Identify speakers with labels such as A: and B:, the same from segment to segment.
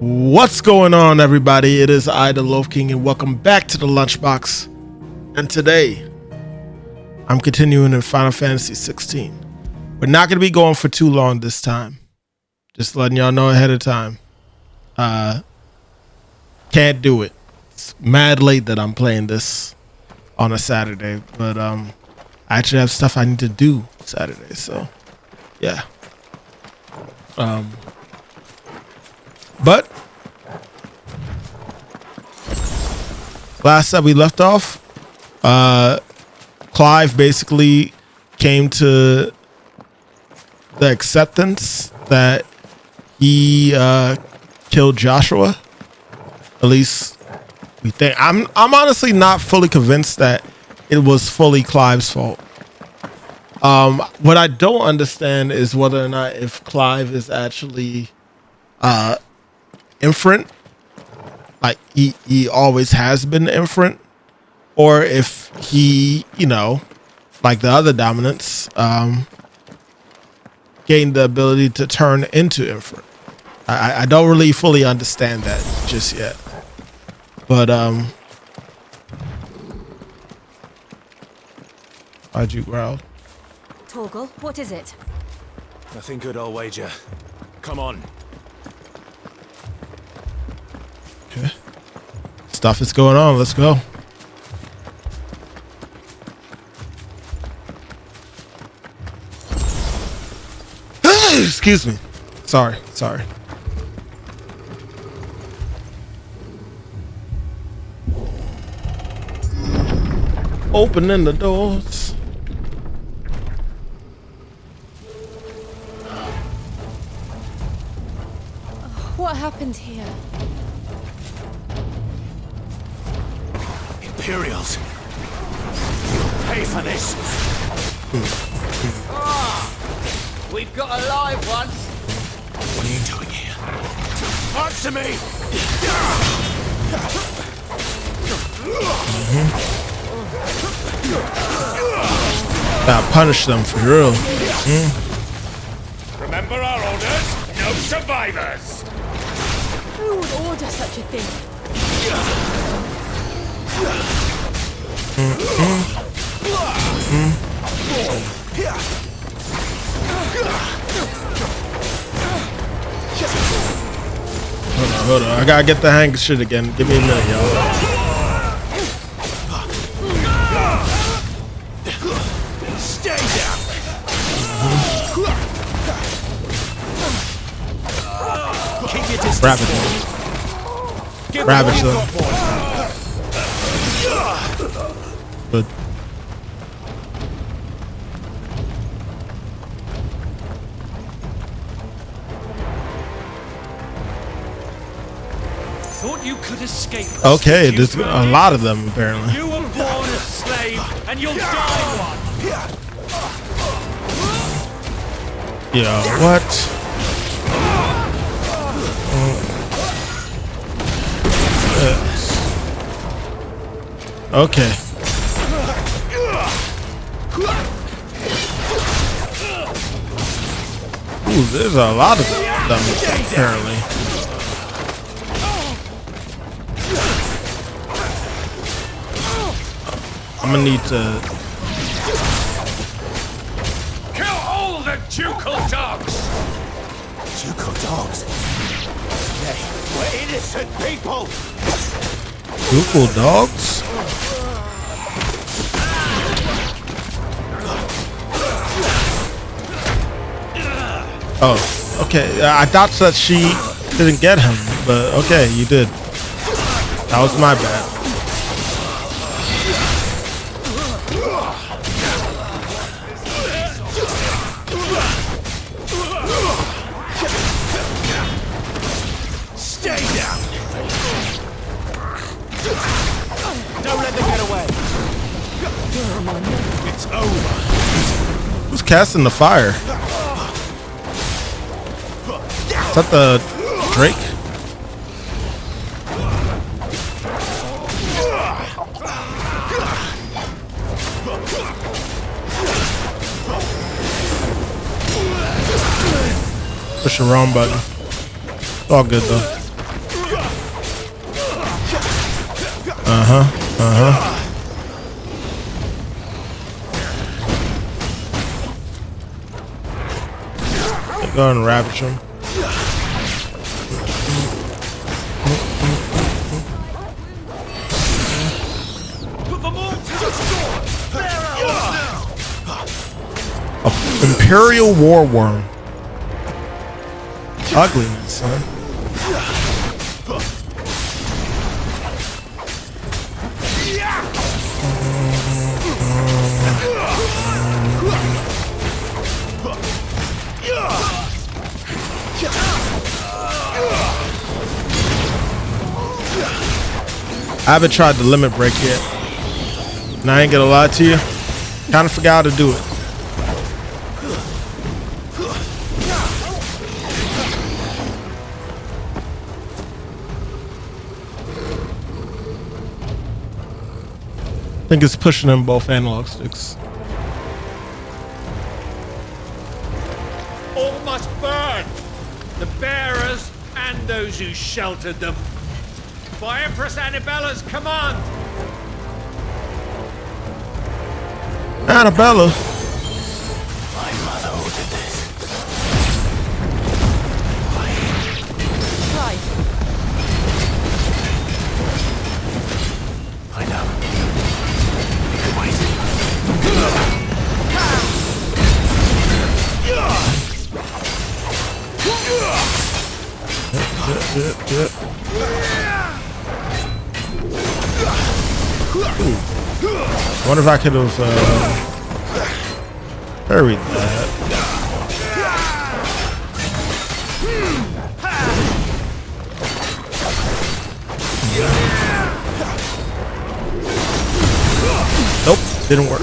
A: What's going on, everybody? It is I, the Loaf King, and welcome back to the Lunchbox. And today, I'm continuing in Final Fantasy 16. We're not going to be going for too long this time. Just letting y'all know ahead of time. Can't do it. It's mad late that I'm playing this on a Saturday, but I actually have stuff I need to do Saturday, so yeah. But last time we left off, Clive basically came to the acceptance that he killed Joshua. At least we think. I'm honestly not fully convinced that it was fully Clive's fault. What I don't understand is whether or not if Clive is actually inferent, like he always has been inferent, or if he, you know, like the other dominants, gained the ability to turn into inferent. I don't really fully understand that just yet, but why'd you growl?
B: Torgal, what is it?
C: Nothing good, I'll wager. Come on.
A: Okay. Stuff is going on. Let's go. Excuse me. Sorry. Opening the doors.
B: What happened here?
C: Imperials. Pay for this.
D: We've got a live one.
C: What are you doing here? Answer me!
A: Gotta punish them for real.
C: Remember our orders? No survivors!
B: Who would order such a thing?
A: Hold on. I gotta get the hang of shit again. Give me a minute, y'all.
C: Stay down! Keep your distance.
A: Ravage them. Good.
E: Thought you could escape.
A: Okay, there's a lot of them apparently.
E: You were born a slave, and you'll die one.
A: Yeah, what? Okay. Ooh, there's a lot of them apparently. I'm gonna need to
C: Kill all the ducal dogs! Ducal dogs? They were innocent people!
A: Google dogs? Oh, okay. I thought that she didn't get him, but okay, you did. That was my bad.
C: Stay down! Don't let them get away! It's over!
A: Who's casting the fire? Is that the Drake? Push the wrong button. It's all good though. Go and ravage him. Imperial war worm. Ugliness, son. I haven't tried the limit break yet. And I ain't gonna lie to you. Kind of forgot how to do it. I think it's pushing in both analog sticks.
E: All must burn! The bearers and those who sheltered them. By Empress Annabella's command!
A: Annabella.
C: My mother ordered this.
B: Right.
C: I know. You can wait.
A: I wonder if I could have parried that. Nope, didn't work.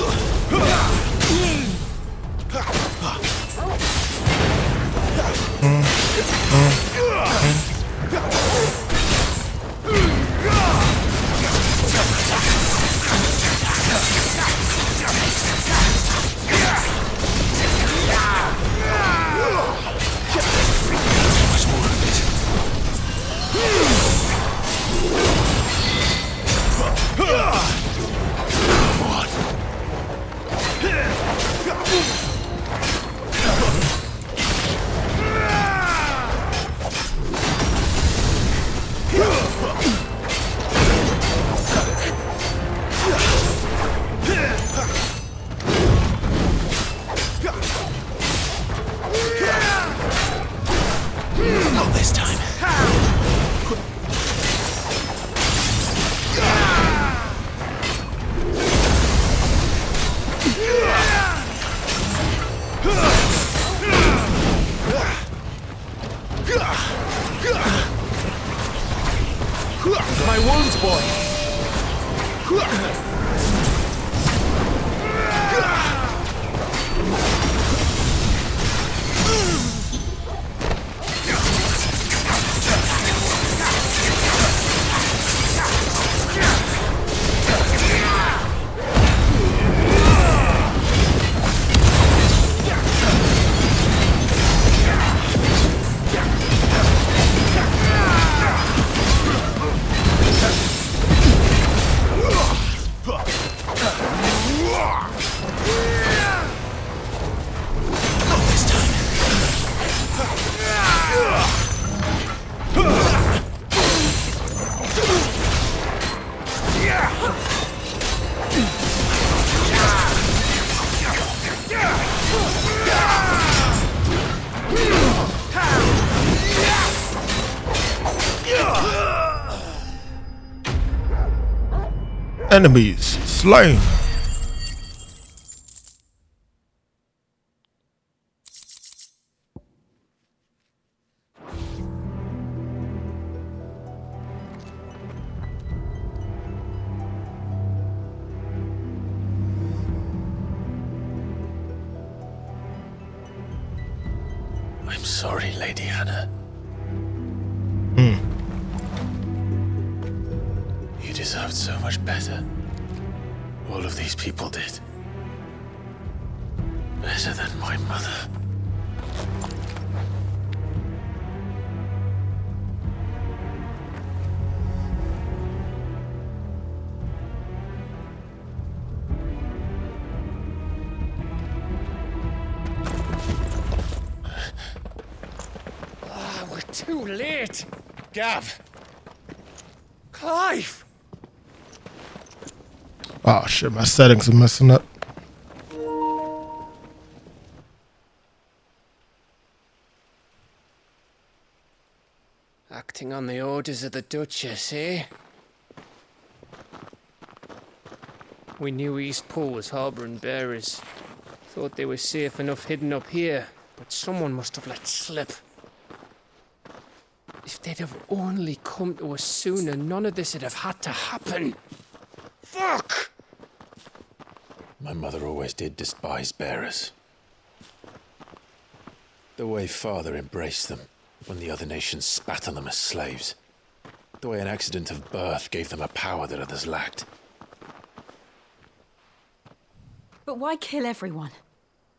C: Not this time.
D: My wounds, boy.
A: Enemies slain.
C: I'm sorry, Lady Hannah. You deserved so much better. All of these people did. Better than my mother.
D: Too late!
C: Gav!
D: Clive!
A: Oh shit, my settings are messing up.
D: Acting on the orders of the Duchess, eh? We knew East Pool was harbouring bearers. Thought they were safe enough hidden up here, but someone must have let slip. If they'd have only come to us sooner, none of this would have had to happen. Fuck!
C: My mother always did despise bearers. The way father embraced them when the other nations spat on them as slaves. The way an accident of birth gave them a power that others lacked.
B: But why kill everyone?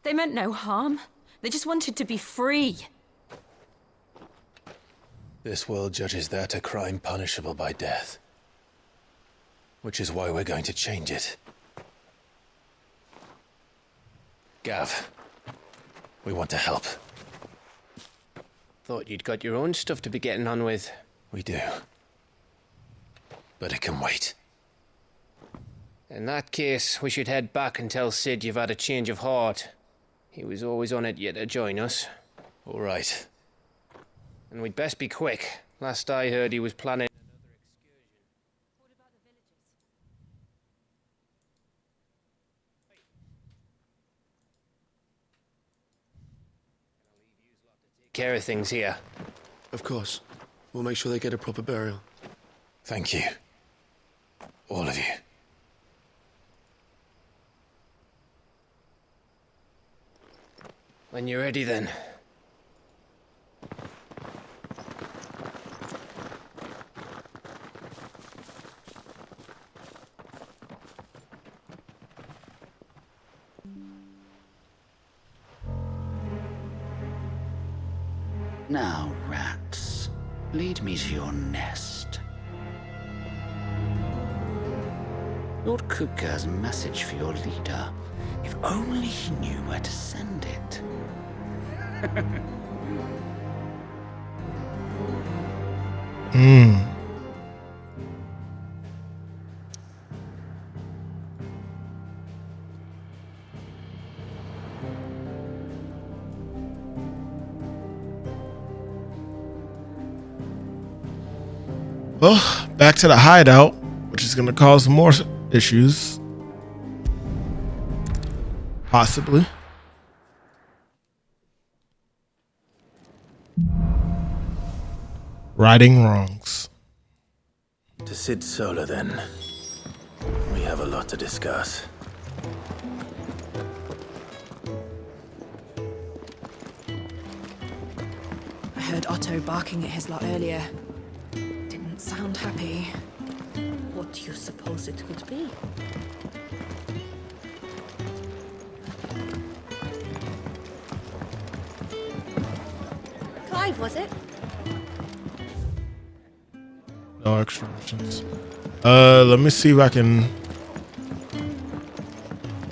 B: They meant no harm. They just wanted to be free.
C: This world judges that a crime punishable by death. Which is why we're going to change it. Gav, we want to help.
D: Thought you'd got your own stuff to be getting on with.
C: We do. But it can wait.
D: In that case, we should head back and tell Sid you've had a change of heart. He was always on it yet to join us.
C: All right.
D: And we'd best be quick. Last I heard, he was planning another excursion.
B: What about the villagers?
D: Take care of things here.
F: Of course. We'll make sure they get a proper burial.
C: Thank you. All of you.
D: When you're ready, then.
G: Now, rats, lead me to your nest. Lord Kupka's message for your leader. If only he knew where to send it.
A: Well, back to the hideout, which is going to cause more issues. Possibly. Righting wrongs.
C: To Sid Solar, then. We have a lot to discuss.
H: I heard Otto barking at his lot earlier. Didn't sound happy.
B: What do you suppose it could be? Clive, was it?
A: No extra missions. Let me see if I can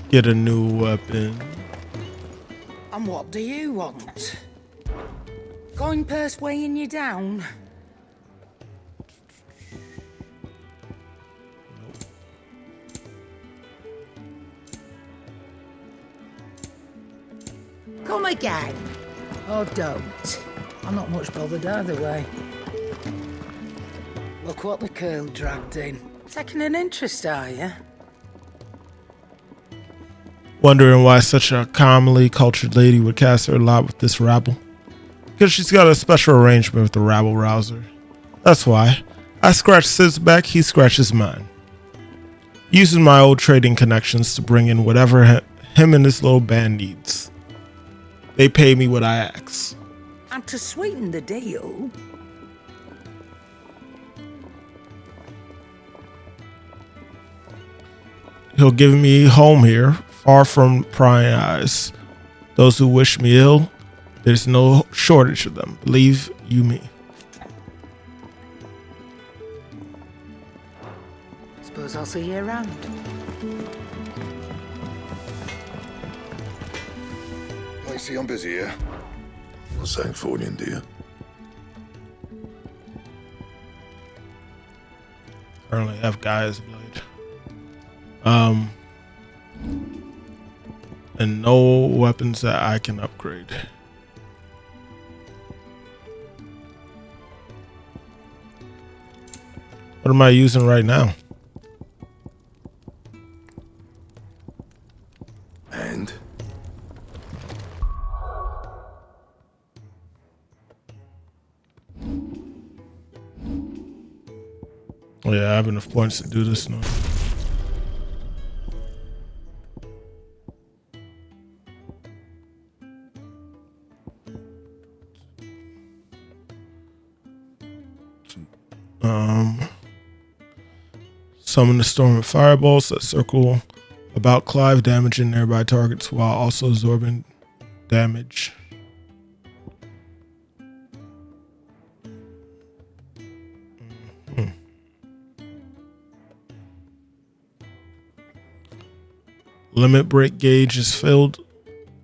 A: get a new weapon.
G: And what do you want? Going purse weighing you down? Come again. Or don't. I'm not much bothered either way. Look what the curl dragged in. Taking an interest, are you?
A: Wondering why such a calmly cultured lady would cast her lot with this rabble. Because she's got a special arrangement with the rabble rouser. That's why. I scratch Sid's back, he scratches mine. Using my old trading connections to bring in whatever him and his little band needs. They pay me what I ask.
G: And to sweeten the deal,
A: He'll give me home here, far from prying eyes. Those who wish me ill, there's no shortage of them. Believe you me.
G: suppose I'll see you around.
I: I see I'm busy here. Got something for you, do you?
A: Currently have Gaia's blade. And no weapons that I can upgrade. What am I using right now?
F: And?
A: Oh yeah, I have enough points to do this now. Summon the storm of fireballs that circle about Clive, damaging nearby targets while also absorbing damage. Limit break gauge is filled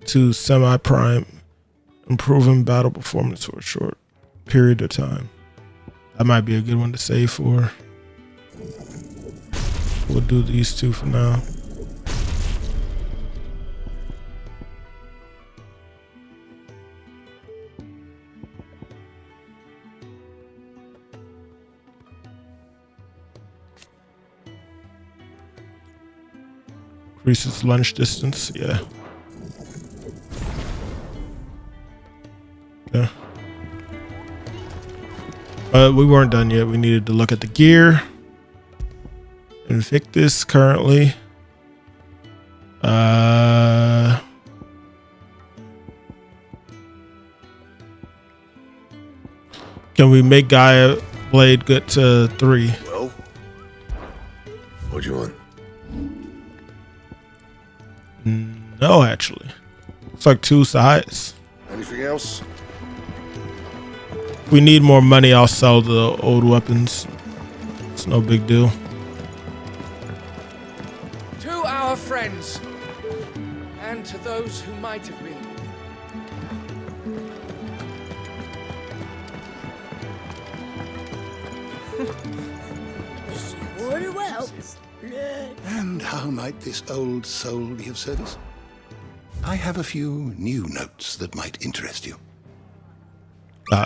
A: to semi-prime, improving battle performance for a short period of time. That might be a good one to save for. We'll do these two for now. Increases lunge distance, yeah. Yeah. But we weren't done yet. We needed to look at the gear. Invictus currently. Can we make Gaia blade get to 3?
F: Well, what do you want?
A: No, actually. It's like 2 sides.
F: Anything else?
A: If we need more money, I'll sell the old weapons. It's no big deal.
D: To our friends, and to those who might have been.
I: Very well.
J: And how might this old soul be of service? I have a few new notes that might interest you.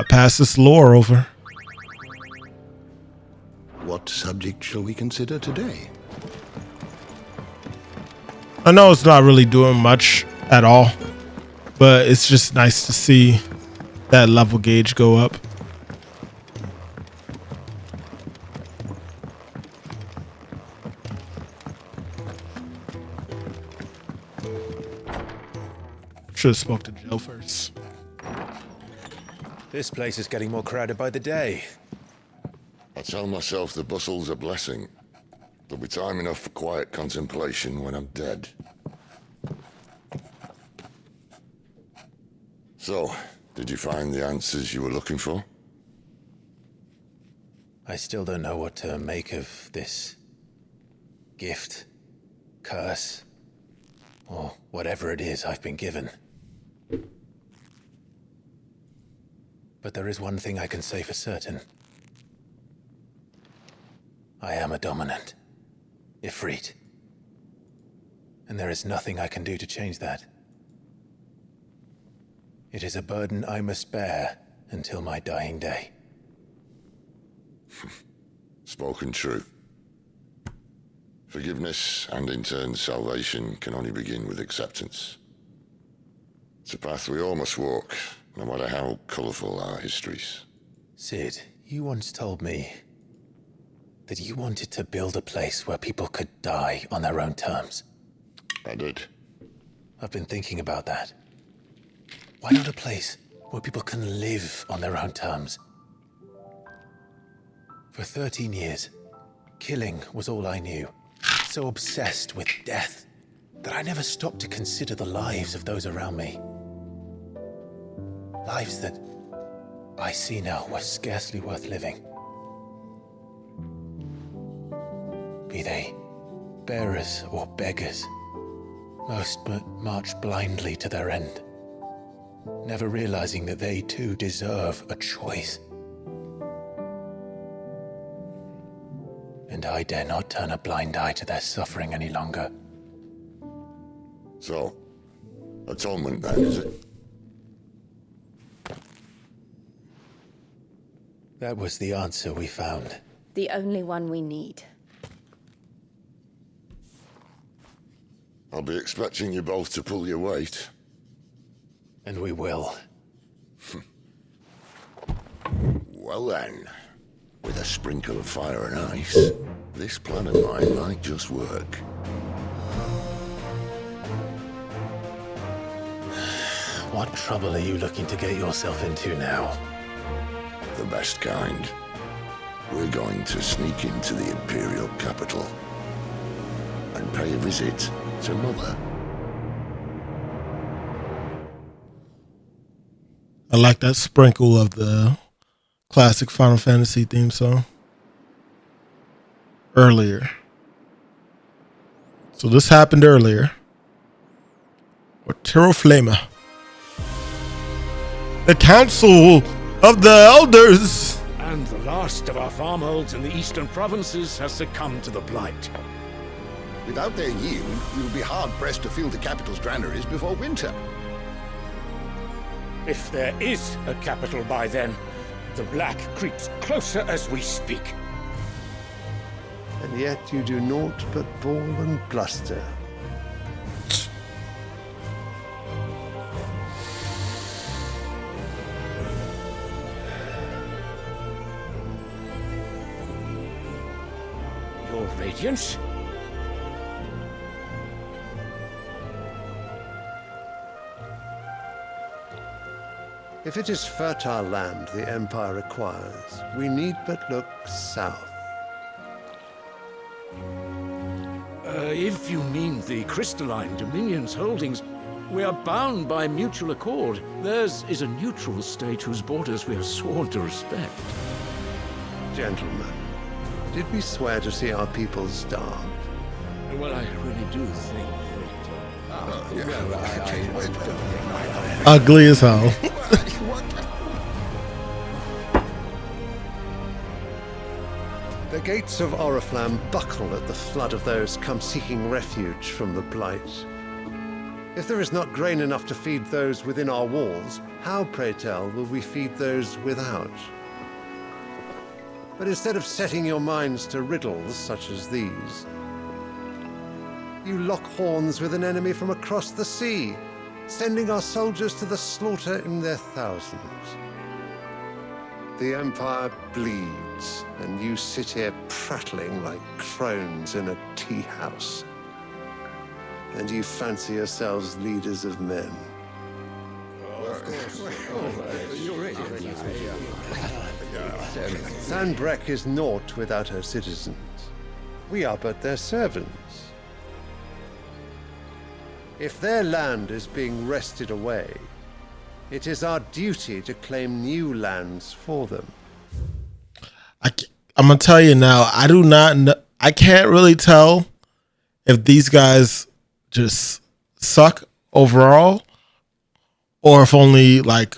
A: Pass this lore over.
J: What subject shall we consider today?
A: I know it's not really doing much at all, but it's just nice to see that level gauge go up. Should have spoke to Jill first.
C: This place is getting more crowded by the day.
K: I tell myself the bustle's a blessing. There'll be time enough for quiet contemplation when I'm dead. So, did you find the answers you were looking for?
C: I still don't know what to make of this gift, curse, or whatever it is I've been given. But there is one thing I can say for certain. I am a dominant, Ifrit. And there is nothing I can do to change that. It is a burden I must bear until my dying day.
K: Spoken true. Forgiveness and in turn salvation can only begin with acceptance. It's a path we all must walk, no matter how colourful our histories.
C: Sid, you once told me that you wanted to build a place where people could die on their own terms.
K: I did.
C: I've been thinking about that. Why not a place where people can live on their own terms? For 13 years, killing was all I knew. So obsessed with death that I never stopped to consider the lives of those around me. Lives that I see now were scarcely worth living. Be they bearers or beggars, most march blindly to their end, never realizing that they too deserve a choice. and I dare not turn a blind eye to their suffering any longer.
K: So, atonement then, is it?
C: That was the answer we found.
I: The only one we need.
K: I'll be expecting you both to pull your weight.
C: And we will.
K: Well then, with a sprinkle of fire and ice, this plan of mine might just work.
C: What trouble are you looking to get yourself into now?
K: The best kind. We're going to sneak into the Imperial capital and pay a visit to Mother.
A: I like that sprinkle of the classic Final Fantasy theme song earlier. So this happened earlier. With Terraflama. The Council of the Elders.
E: And the last of our farmholds in the eastern provinces has succumbed to the blight.
J: Without their yield, we will be hard-pressed to fill the capital's granaries before winter.
E: If there is a capital by then, the black creeps closer as we speak.
L: And yet you do naught but bawl and bluster.
E: Your Radiance?
L: If it is fertile land the Empire requires, we need but look south.
E: If you mean the crystalline Dominion's holdings, we are bound by mutual accord. Theirs is a neutral state whose borders we are sworn to respect.
L: Gentlemen, did we swear to see our people starve?
E: Well, I really do think that...
A: Ugly as hell.
L: The gates of Oriflamme buckle at the flood of those come seeking refuge from the blight. If there is not grain enough to feed those within our walls, how, pray tell, will we feed those without? But instead of setting your minds to riddles such as these, you lock horns with an enemy from across the sea, sending our soldiers to the slaughter in their thousands. The Empire bleeds, and you sit here prattling like crones in a tea house. And you fancy yourselves leaders of men. Sanbreque is naught without her citizens. We are but their servants. If their land is being wrested away, it is our duty to claim new lands for them.
A: I'm gonna tell you now. I do not know. I can't really tell if these guys just suck overall, or if only like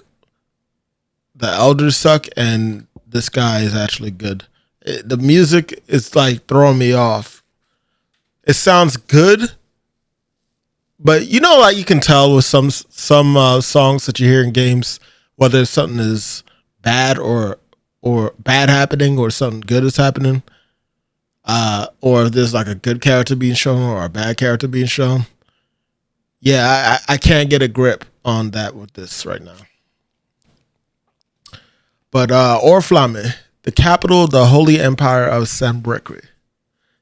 A: the elders suck and this guy is actually good. The music is like throwing me off. It sounds good, but you know, like you can tell with some songs that you hear in games whether something is bad or bad happening or something good is happening, or if there's like a good character being shown or a bad character being shown. Yeah, I can't get a grip on that with this right now. But Oriflamme, the capital of the Holy Empire of Sanbreque.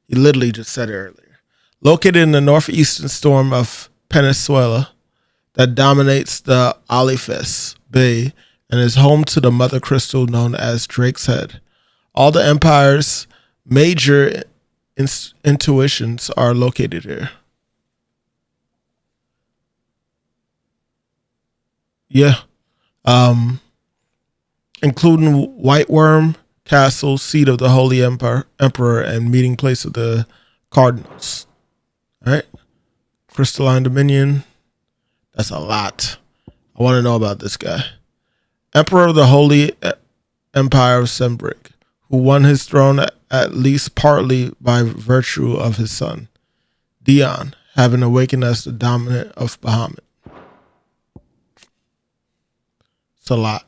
A: He literally just said it earlier. Located in the northeastern storm of Peninsula that dominates the Alifes Bay and is home to the mother crystal known as Drake's Head. All the Empire's major intuitions are located here. Yeah. Including White Worm Castle, seat of the Holy Emperor, and meeting place of the Cardinals. All right. Crystalline Dominion. That's a lot. I want to know about this guy. Emperor of the Holy Empire of Sanbreque, who won his throne at least partly by virtue of his son, Dion, having awakened as the dominant of Bahamut. It's a lot.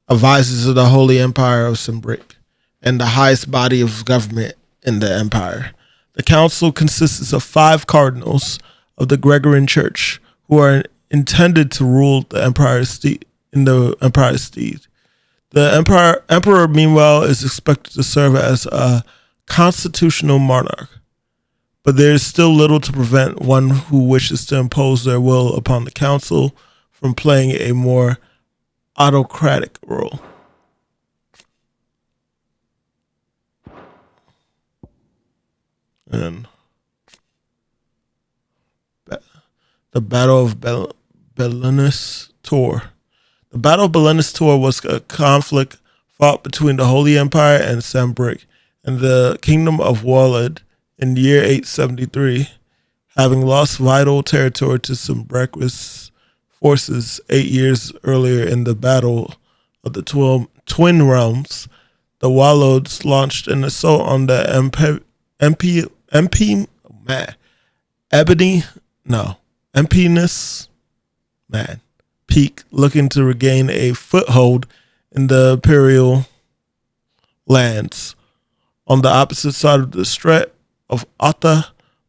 A: Advisors of the Holy Empire of Sembric and the highest body of government in the empire. The council consists of 5 cardinals of the Gregorian Church who are intended to rule the empire's steed. The emperor, meanwhile, is expected to serve as a constitutional monarch, but there is still little to prevent one who wishes to impose their will upon the council from playing a more autocratic role. And the Battle of Belenus Tor. The Battle of Belenus Tor was a conflict fought between the Holy Empire and Sembric and the Kingdom of Walid in the year 873, having lost vital territory to Sembric's forces 8 years earlier in the Battle of the Twin Realms. The Walods launched an assault on the Empinus Peak, looking to regain a foothold in the imperial lands. On the opposite side of the Strait of Otta,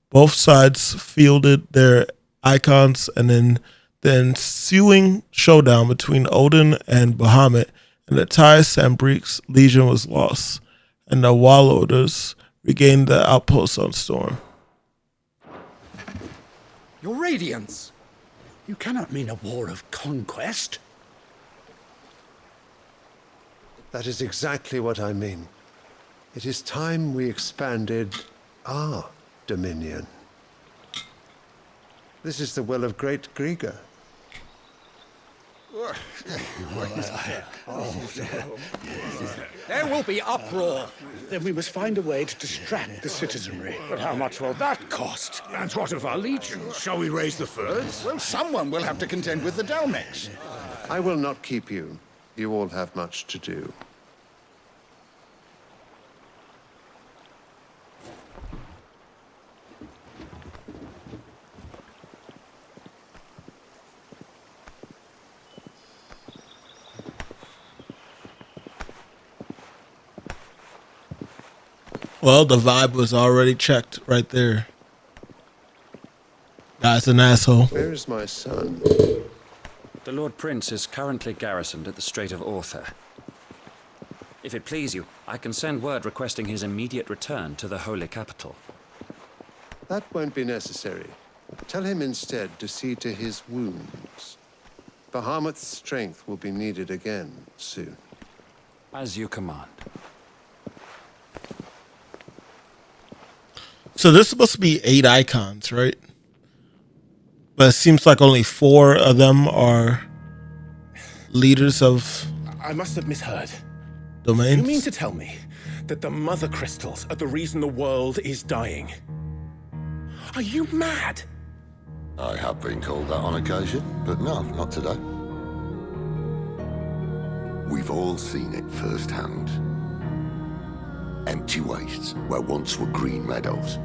A: both sides fielded their icons, and in the ensuing showdown between Odin and Bahamut, an entire Sembric's legion was lost, and the Waloders regained the outpost on Storm.
M: Your Radiance! You cannot mean a war of conquest.
L: That is exactly what I mean. It is time we expanded our dominion. This is the will of great Grieger.
M: There will be uproar. Then we must find a way to distract the citizenry. But how much will that cost?
E: And what of our legions? Shall we raise the furs?
N: Well, someone will have to contend with the Dalmex.
L: I will not keep you. You all have much to do.
A: Well, the vibe was already checked right there. Guy's an asshole.
L: Where is my son?
O: The Lord Prince is currently garrisoned at the Strait of Orther. If it please you, I can send word requesting his immediate return to the Holy Capital.
L: That won't be necessary. Tell him instead to see to his wounds. Bahamut's strength will be needed again soon.
O: As you command.
A: So there's supposed to be 8 icons, right? But it seems like only 4 of them are leaders of...
N: I must have misheard.
A: Domains?
N: You mean to tell me that the mother crystals are the reason the world is dying? Are you mad?
K: I have been called that on occasion, but no, not today. We've all seen it firsthand. Empty wastes where once were green meadows.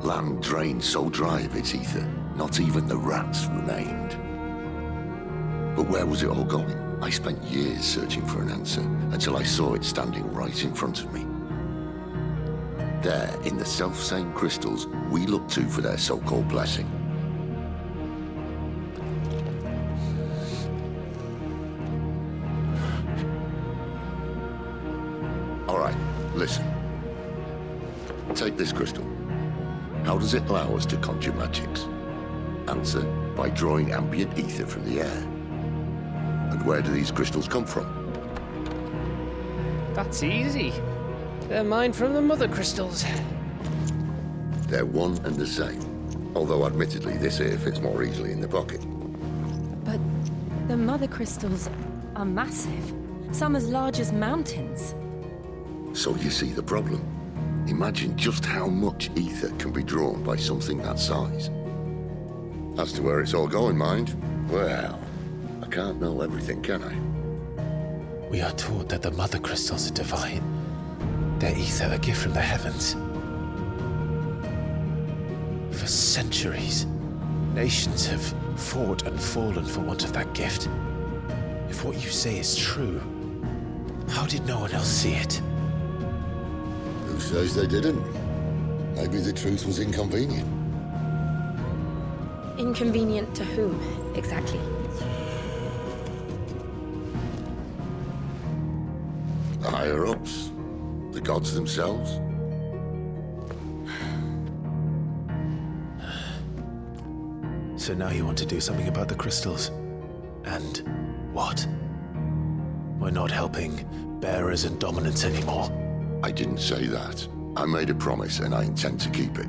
K: Land drained so dry of its ether, not even the rats remained. But where was it all going? I spent years searching for an answer until I saw it standing right in front of me. There, in the self-same crystals we look to for their so-called blessing. All right, listen. Take this crystal. How does it allow us to conjure magics? Answer, by drawing ambient ether from the air. And where do these crystals come from?
D: That's easy. They're mined from the mother crystals.
K: They're one and the same. Although admittedly this here fits more easily in the pocket.
B: But the mother crystals are massive. Some as large as mountains.
K: So you see the problem. Imagine just how much ether can be drawn by something that size. As to where it's all going, mind, well, I can't know everything, can I?
C: We are taught that the mother crystals are divine. Their ether a gift from the heavens. For centuries, nations have fought and fallen for want of that gift. If what you say is true, how did no one else see it?
K: Who says they didn't? Maybe the truth was inconvenient.
I: Inconvenient to whom, exactly?
K: The higher-ups? The gods themselves?
C: So now you want to do something about the crystals? And what? We're not helping bearers and dominants anymore.
K: I didn't say that. I made a promise and I intend to keep it.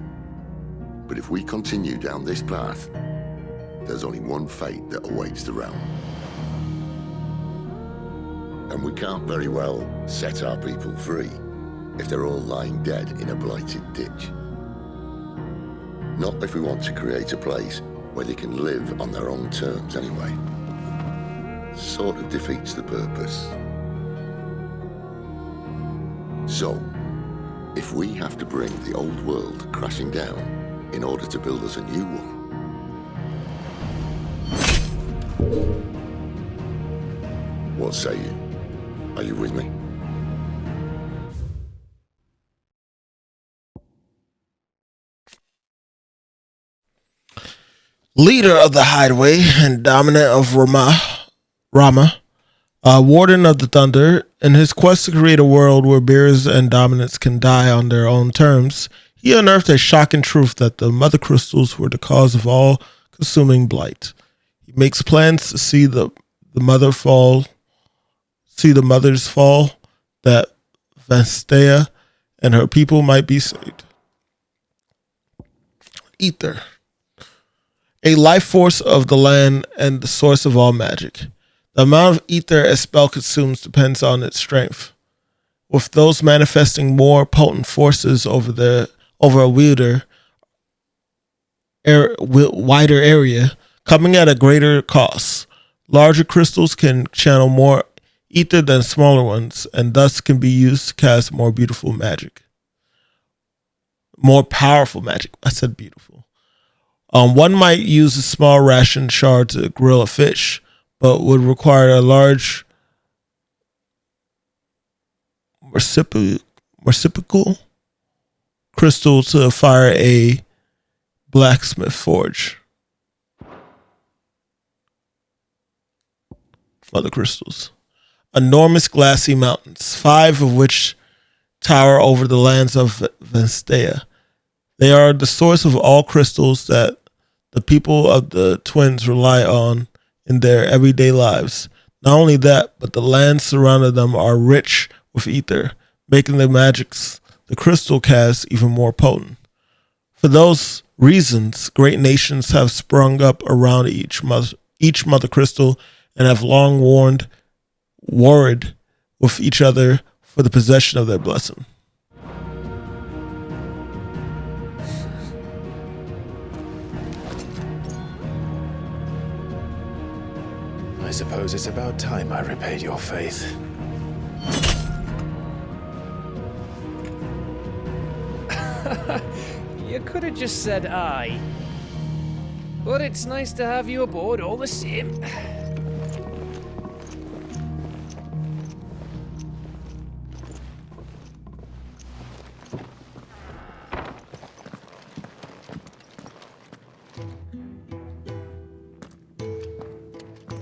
K: But if we continue down this path, there's only one fate that awaits the realm. And we can't very well set our people free if they're all lying dead in a blighted ditch. Not if we want to create a place where they can live on their own terms anyway. Sort of defeats the purpose. So, if we have to bring the old world crashing down in order to build us a new one, what say you? Are you with me?
A: Leader of the Hideaway and dominant of Rama, Warden of the Thunder, in his quest to create a world where bearers and dominants can die on their own terms, he unearthed a shocking truth that the mother crystals were the cause of all consuming blight. He makes plans to see the mothers fall, that Vestea and her people might be saved. Ether, a life force of the land and the source of all magic. The amount of ether a spell consumes depends on its strength, with those manifesting more potent forces over a wider area coming at a greater cost. Larger crystals can channel more ether than smaller ones, and thus can be used to cast more beautiful magic. More powerful magic. I said beautiful. One might use a small ration shard to grill a fish, but would require a large reciprocal crystal to fire a blacksmith forge. Other crystals. Enormous glassy mountains, 5 of which tower over the lands of Vestea. They are the source of all crystals that the people of the twins rely on in their everyday lives. Not only that, but the lands surrounding them are rich with ether, making the magics the crystal cast even more potent. For those reasons, great nations have sprung up around each mother crystal and have long warred with each other for the possession of their blessing.
C: I suppose it's about time I repaid your faith.
D: You could have just said aye. But it's nice to have you aboard all the same.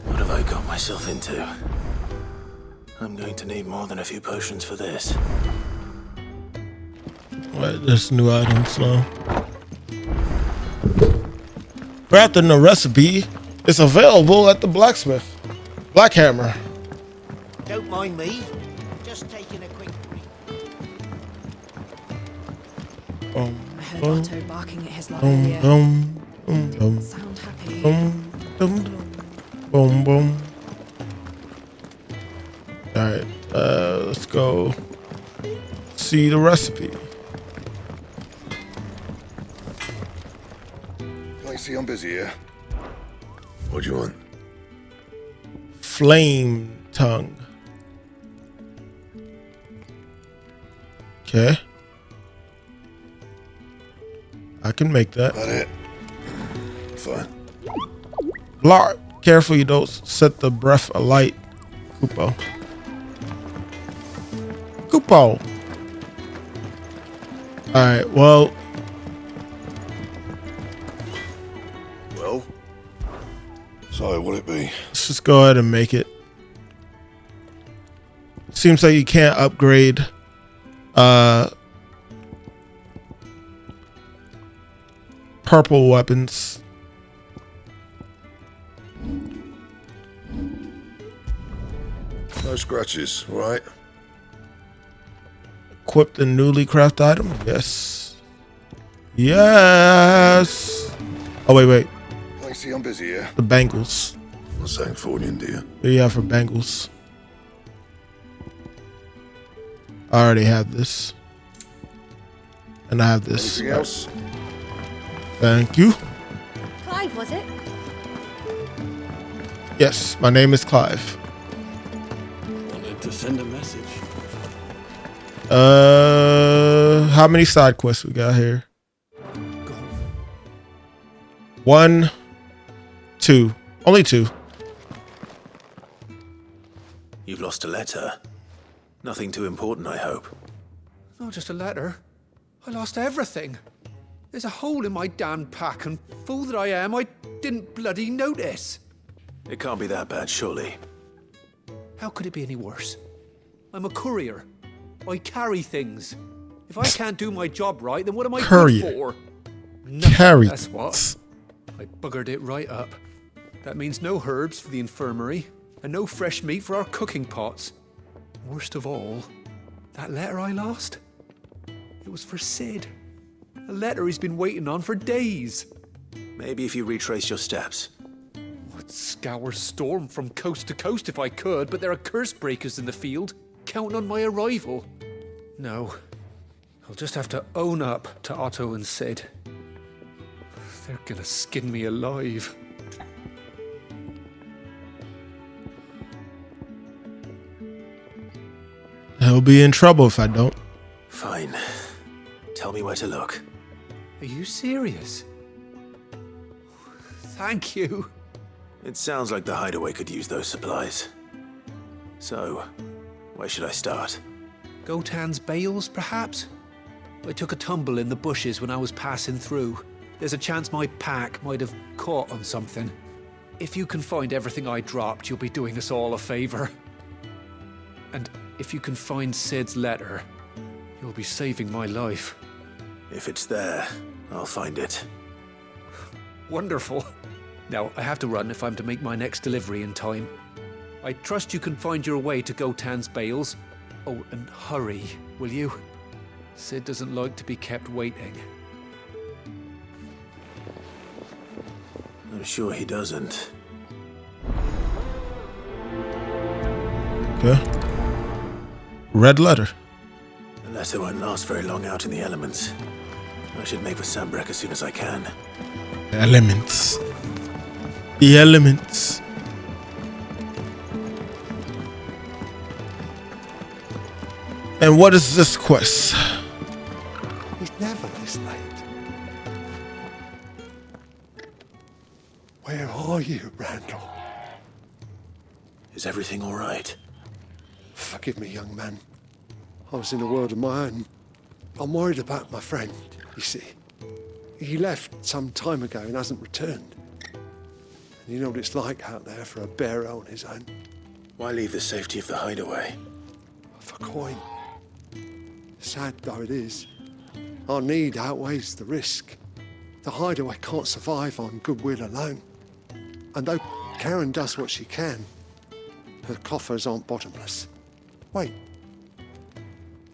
C: What have I got myself into? I'm going to need more than a few potions for this.
A: Right, there's new items now. Crafting the recipe is available at the blacksmith. Black Hammer.
P: Don't mind me. Just taking a quick break.
H: I heard Otto barking at his lot earlier. Didn't sound happy.
A: Boom, boom. Alright, let's go see the recipe.
K: I see I'm busy here. What do you want?
A: Flame tongue. Okay. I can make that.
J: That it. Fine.
A: Blar, careful you don't set the breath alight. Kupo. Kupo. Alright, well.
J: Well. So, what'll it be?
A: Let's just go ahead and make it. Seems like you can't upgrade purple weapons.
J: No scratches, right?
A: Equip the newly crafted item. Yes. Yes. Oh, wait.
J: I see I'm busy here.
A: The bangles.
J: What's that for you, dear?
A: What do you have for bangles? I already have this. And I have this.
J: Anything else?
A: Thank you.
I: Clive, was it?
A: Yes, my name is Clive.
E: Wanted to send a message.
A: How many side quests we got here? 1, 2. Only 2.
C: You've lost a letter. Nothing too important, I hope.
Q: Not just a letter. I lost everything. There's a hole in my damn pack, and fool that I am, I didn't bloody notice.
C: It can't be that bad, surely.
Q: How could it be any worse? I'm a courier. I carry things. If I can't do my job right, then what am I good for?
A: Carry.
Q: That's what. I buggered it right up. That means no herbs for the infirmary, and no fresh meat for our cooking pots. Worst of all, that letter I lost, it was for Sid. A letter he's been waiting on for days.
C: Maybe if you retrace your steps.
Q: I'd scour Storm from coast to coast if I could, but there are curse breakers in the field, counting on my arrival. No, I'll just have to own up to Otto and Sid. They're gonna skin me alive.
A: I'll be in trouble if I don't.
C: Fine. Tell me where to look.
Q: Are you serious? Thank you.
C: It sounds like the hideaway could use those supplies. So, where should I start?
Q: Gotan's bales, perhaps? I took a tumble in the bushes when I was passing through. There's a chance my pack might have caught on something. If you can find everything I dropped, you'll be doing us all a favor. And if you can find Sid's letter, you'll be saving my life.
C: If it's there, I'll find it.
Q: Wonderful. Now, I have to run if I'm to make my next delivery in time. I trust you can find your way to Gotan's bales. Oh, and hurry, will you? Sid doesn't like to be kept waiting.
C: I'm sure he doesn't.
A: Okay. Red letter.
C: The letter won't last very long out in the elements. I should make for Sambrek as soon as I can.
A: Elements. The elements. And what is this quest?
L: He's never this late. Where are you, Randall?
C: Is everything all right?
L: Forgive me, young man. I was in a world of my own. I'm worried about my friend, you see. He left some time ago and hasn't returned. And you know what it's like out there for a bearer on his own.
C: Why leave the safety of the hideaway?
L: For coin. Sad though it is, our need outweighs the risk. The hideaway can't survive on goodwill alone. And though Karen does what she can, her coffers aren't bottomless. Wait,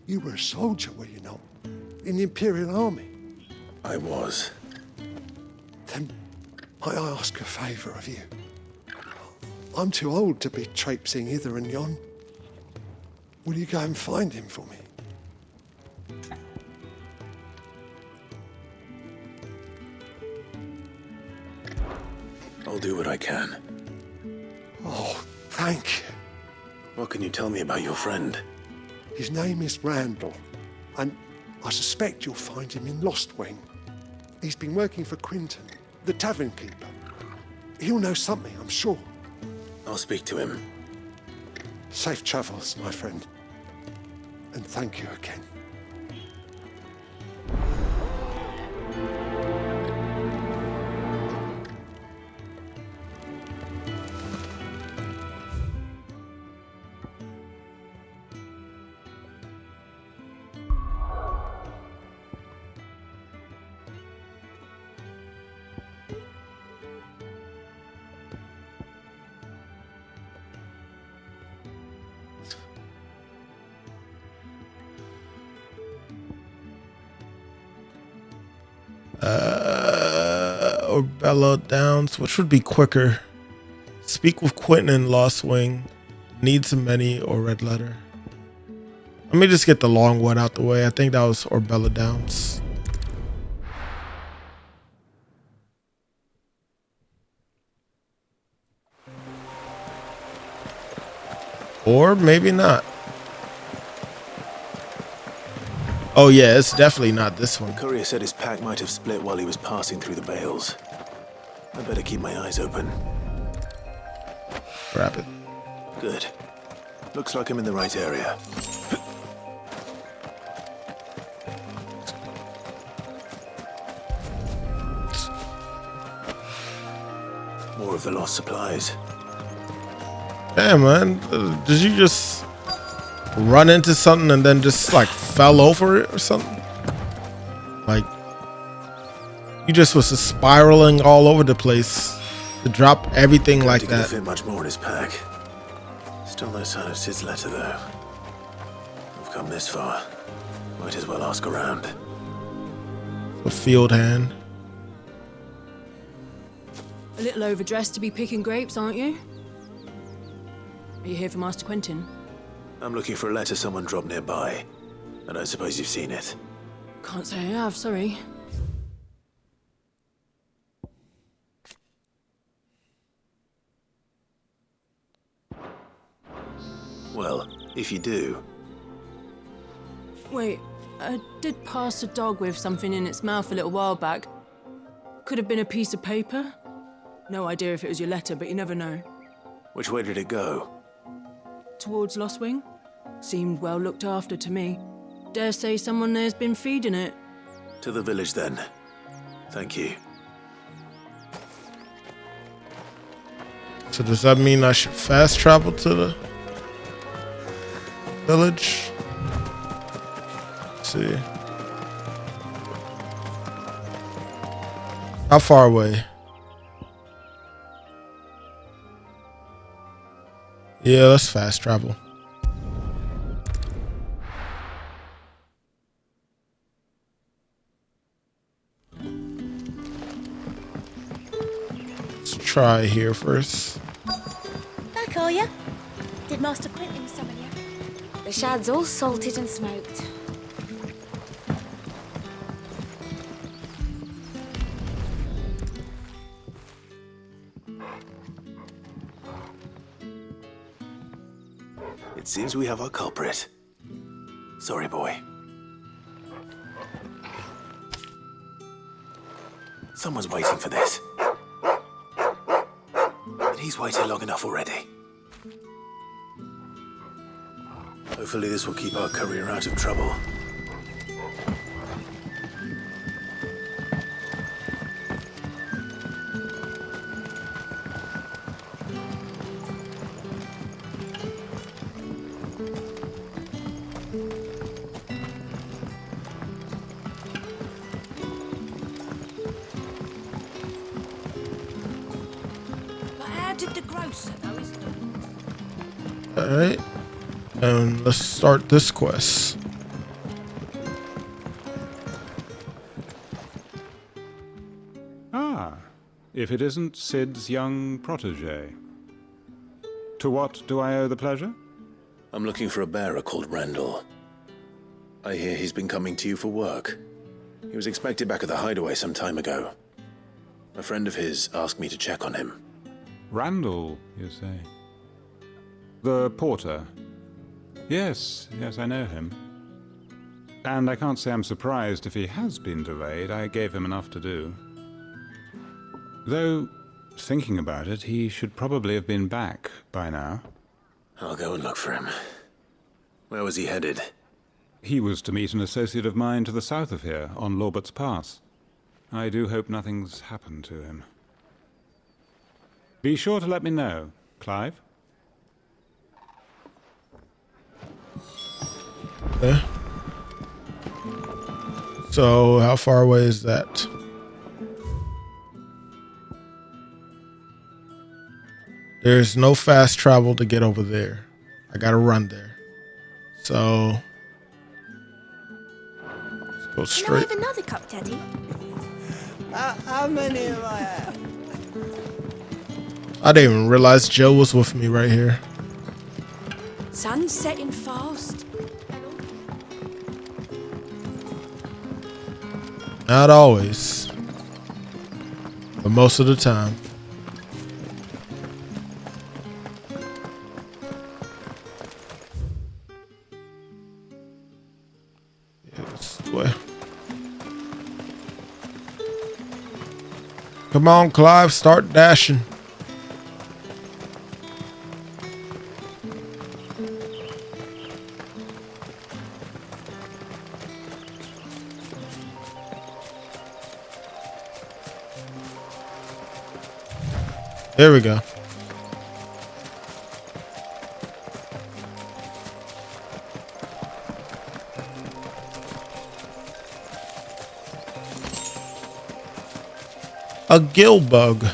L: you were a soldier, were you not? In the Imperial Army?
C: I was.
L: Then I ask a favour of you. I'm too old to be traipsing hither and yon. Will you go and find him for me?
C: I'll do what I can.
L: Oh, thank you.
C: What can you tell me about your friend?
L: His name is Randall. And I suspect you'll find him in Lost Wing. He's been working for Quinton, the tavern keeper. He'll know something, I'm sure.
C: I'll speak to him.
L: Safe travels, my friend. And thank you again.
A: Or Bellow Downs, which would be quicker? Speak with Quentin in Lost Wing. Needs of Many or Red Letter. Let me just get the long one out the way. I think that was Orbella Downs. Or maybe not. Oh yeah, it's definitely not this one.
C: The courier said his pack might have split while he was passing through the bales. I better keep my eyes open.
A: Grab it.
C: Good. Looks like I'm in the right area. More of the lost supplies.
A: Damn, man. Did you just run into something and then just like fell over it or something? Like, you just was spiraling all over the place to drop everything like that.
C: Fit much more in his pack. Still no sign of Sid's letter though. We've come this far. Might as well ask around.
A: A field hand.
H: A little overdressed to be picking grapes, aren't you? Are you here for Master Quentin?
C: I'm looking for a letter someone dropped nearby. I don't suppose you've seen it.
H: Can't say I have, sorry.
C: Well, if you do.
H: Wait, I did pass a dog with something in its mouth a little while back. Could have been a piece of paper. No idea if it was your letter, but you never know.
C: Which way did it go?
H: Towards Lost Wing? Seemed well looked after to me. Dare say someone there's been feeding it.
C: To the village then. Thank you.
A: So does that mean I should fast travel to the village? Let's see. How far away? Yeah, let's fast travel. Let's try here first.
I: Back are ya? Did Master Quentin summon you? The shad's all salted and smoked.
C: It seems we have our culprit. Sorry, boy. Someone's waiting for this. But he's waited long enough already. Hopefully this will keep our courier out of trouble.
A: Alright. And let's start this quest.
R: Ah, if it isn't Sid's young protege. To what do I owe the pleasure?
C: I'm looking for a bearer called Randall. I hear he's been coming to you for work. He was expected back at the hideaway some time ago. A friend of his asked me to check on him.
R: Randall, you say? The porter? Yes, I know him. And I can't say I'm surprised if he has been delayed. I gave him enough to do. Though, thinking about it, he should probably have been back by now.
C: I'll go and look for him. Where was he headed?
R: He was to meet an associate of mine to the south of here, on Lorbert's Pass. I do hope nothing's happened to him. Be sure to let me know, Clive.
A: Okay. So, how far away is that? There's no fast travel to get over there. I gotta run there. So, let's go straight.
I: Can I have another cup, Teddy?
P: How many have I had?
A: I didn't even realize Joe was with me right here.
I: Sun's setting fast.
A: Not always, but most of the time. Yeah, this is the way. Come on, Clive, start dashing. There we go. A gill bug.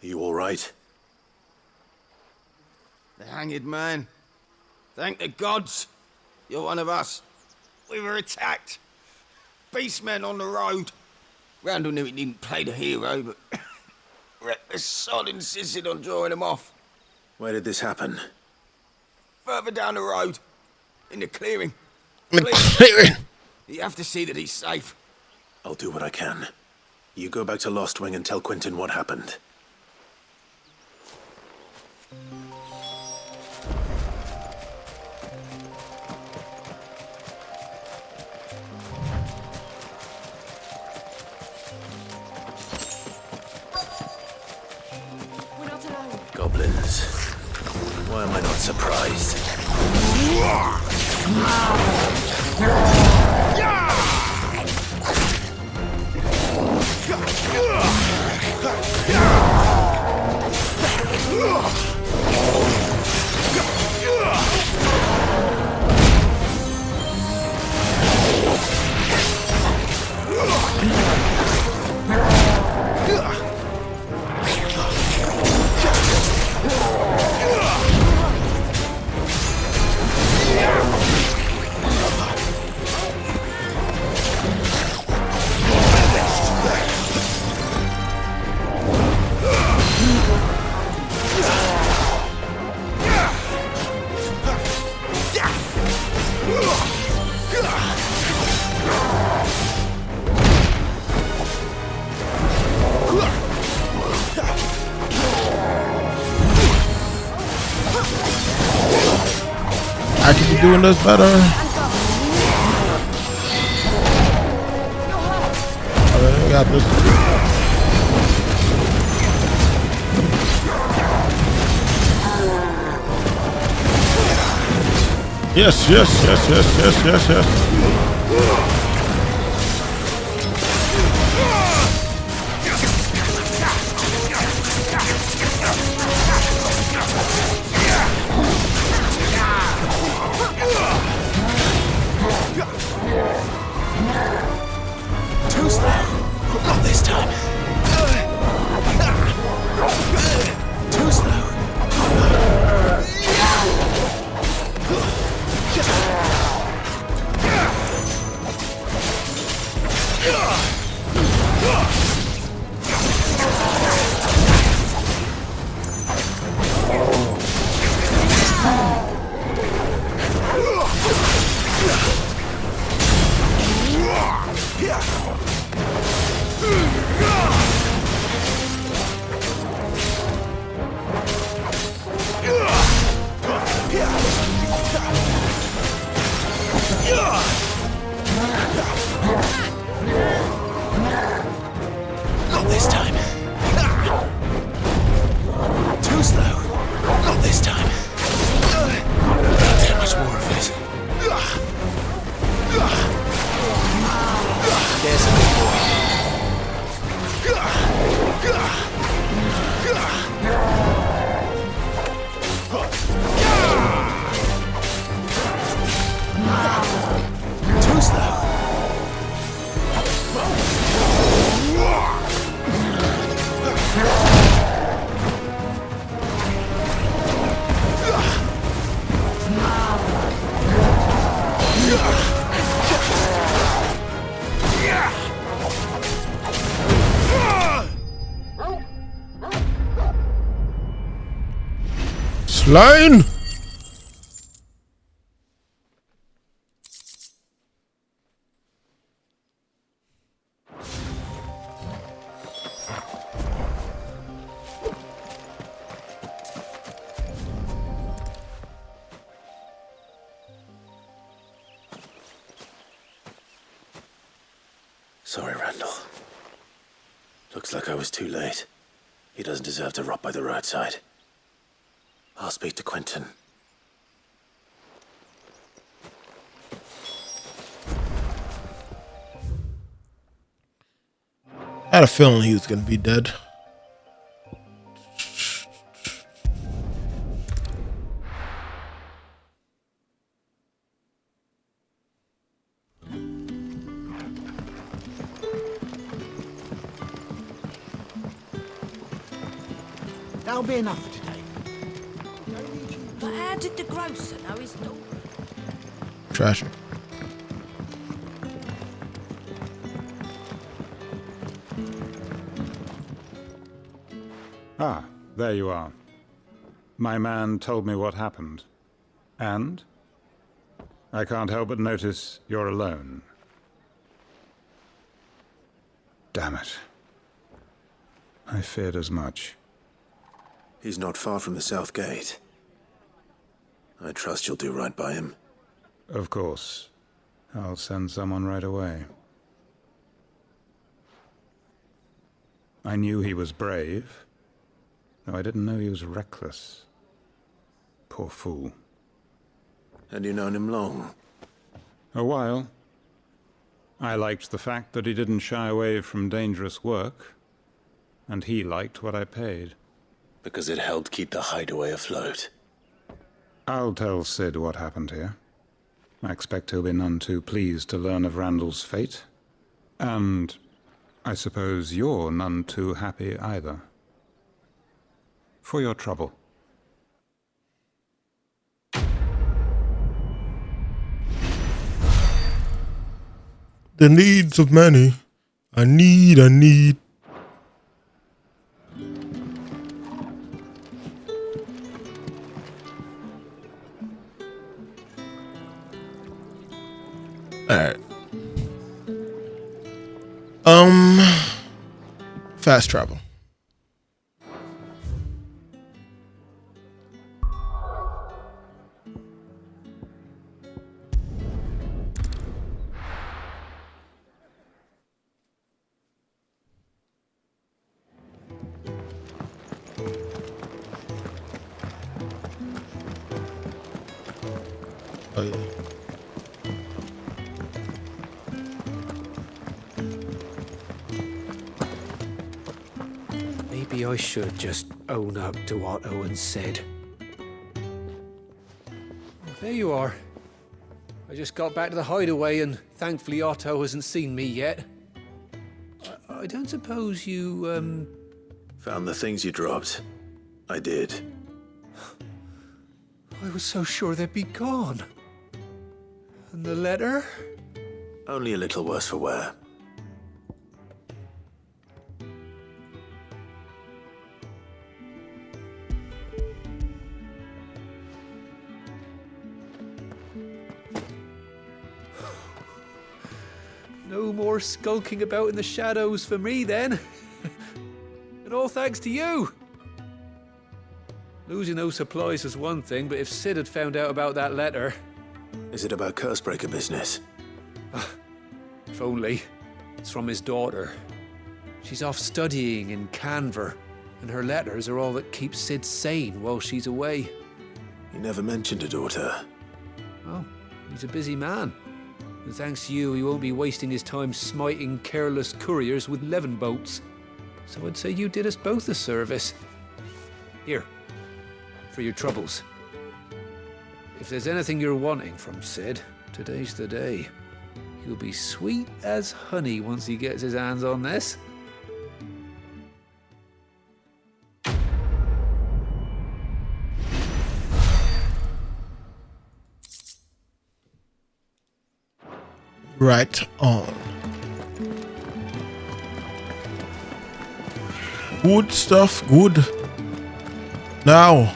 C: You all right?
P: The hanged man. Thank the gods. You're one of us. We were attacked. Beastmen on the road. Randall knew he didn't play the hero, but reckless sod insisted on drawing him off.
C: Where did this happen?
P: Further down the road. In the clearing.
A: In the clearing.
P: You have to see that he's safe.
C: I'll do what I can. You go back to Lost Wing and tell Quentin what happened. Goblins. Why am I not surprised?
A: I could be doing this better. Alright, I got this. Yes, yes, yes, yes, yes, yes, yes.
C: Too slow. Not this time. Too slow. Yeah.
A: Line!
C: Sorry, Randall. Looks like I was too late. He doesn't deserve to rot by the roadside. I'll speak to Quentin.
A: I had a feeling he was gonna be dead.
M: That'll be enough for today.
I: But how did the grocer know his daughter?
A: Tragic.
R: Ah, there you are. My man told me what happened. And? I can't help but notice you're alone. Damn it. I feared as much.
C: He's not far from the South Gate. I trust you'll do right by him.
R: Of course. I'll send someone right away. I knew he was brave, though I didn't know he was reckless. Poor fool.
C: And you known him long?
R: A while. I liked the fact that he didn't shy away from dangerous work, and he liked what I paid.
C: Because it helped keep the hideaway afloat.
R: I'll tell Sid what happened here. I expect he'll be none too pleased to learn of Randall's fate. And I suppose you're none too happy either. For your trouble.
A: The needs of many. I need. Alright. Fast travel. Oh yeah.
Q: Maybe I should just own up to what Owen said. Well, there you are. I just got back to the hideaway and thankfully Otto hasn't seen me yet. I don't suppose you,
C: Found the things you dropped. I did.
Q: I was so sure they'd be gone. And the letter?
C: Only a little worse for wear.
Q: No more skulking about in the shadows for me, then. And all thanks to you. Losing those supplies was one thing, but if Sid had found out about that letter...
C: Is it about Cursebreaker business?
Q: If only. It's from his daughter. She's off studying in Canver, and her letters are all that keeps Sid sane while she's away.
C: He never mentioned a daughter.
Q: Oh, he's a busy man. And thanks to you, he won't be wasting his time smiting careless couriers with levin bolts. So I'd say you did us both a service. Here, for your troubles. If there's anything you're wanting from Sid, today's the day. He'll be sweet as honey once he gets his hands on this.
A: Right on. Good stuff, good. Now,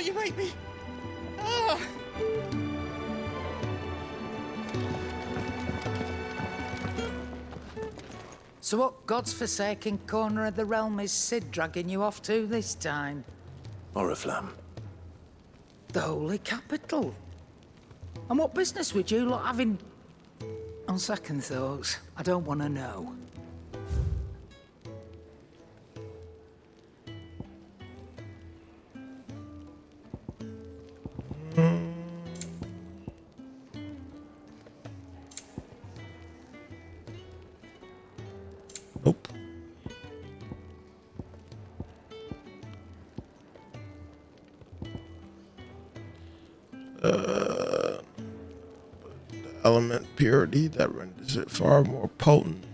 P: you make me. Ah!
S: So what God's forsaken corner of the realm is Sid dragging you off to this time?
C: Oriflamme.
S: The holy capital. And what business would you lot having? On second thoughts, I don't want to know.
A: Nope. The element purity that renders it far more potent.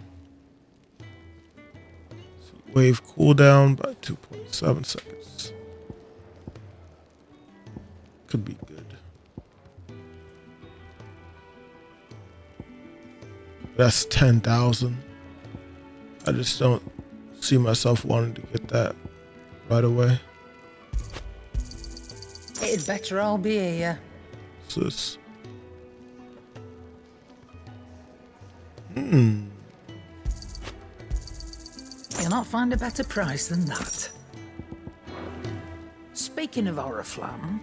A: Wave cooldown by 2.7 seconds. Could be good. That's 10,000. I just don't see myself wanting to get that right away.
S: It'd better all be here.
A: So this.
S: You'll not find a better price than that. Speaking of Oriflamme,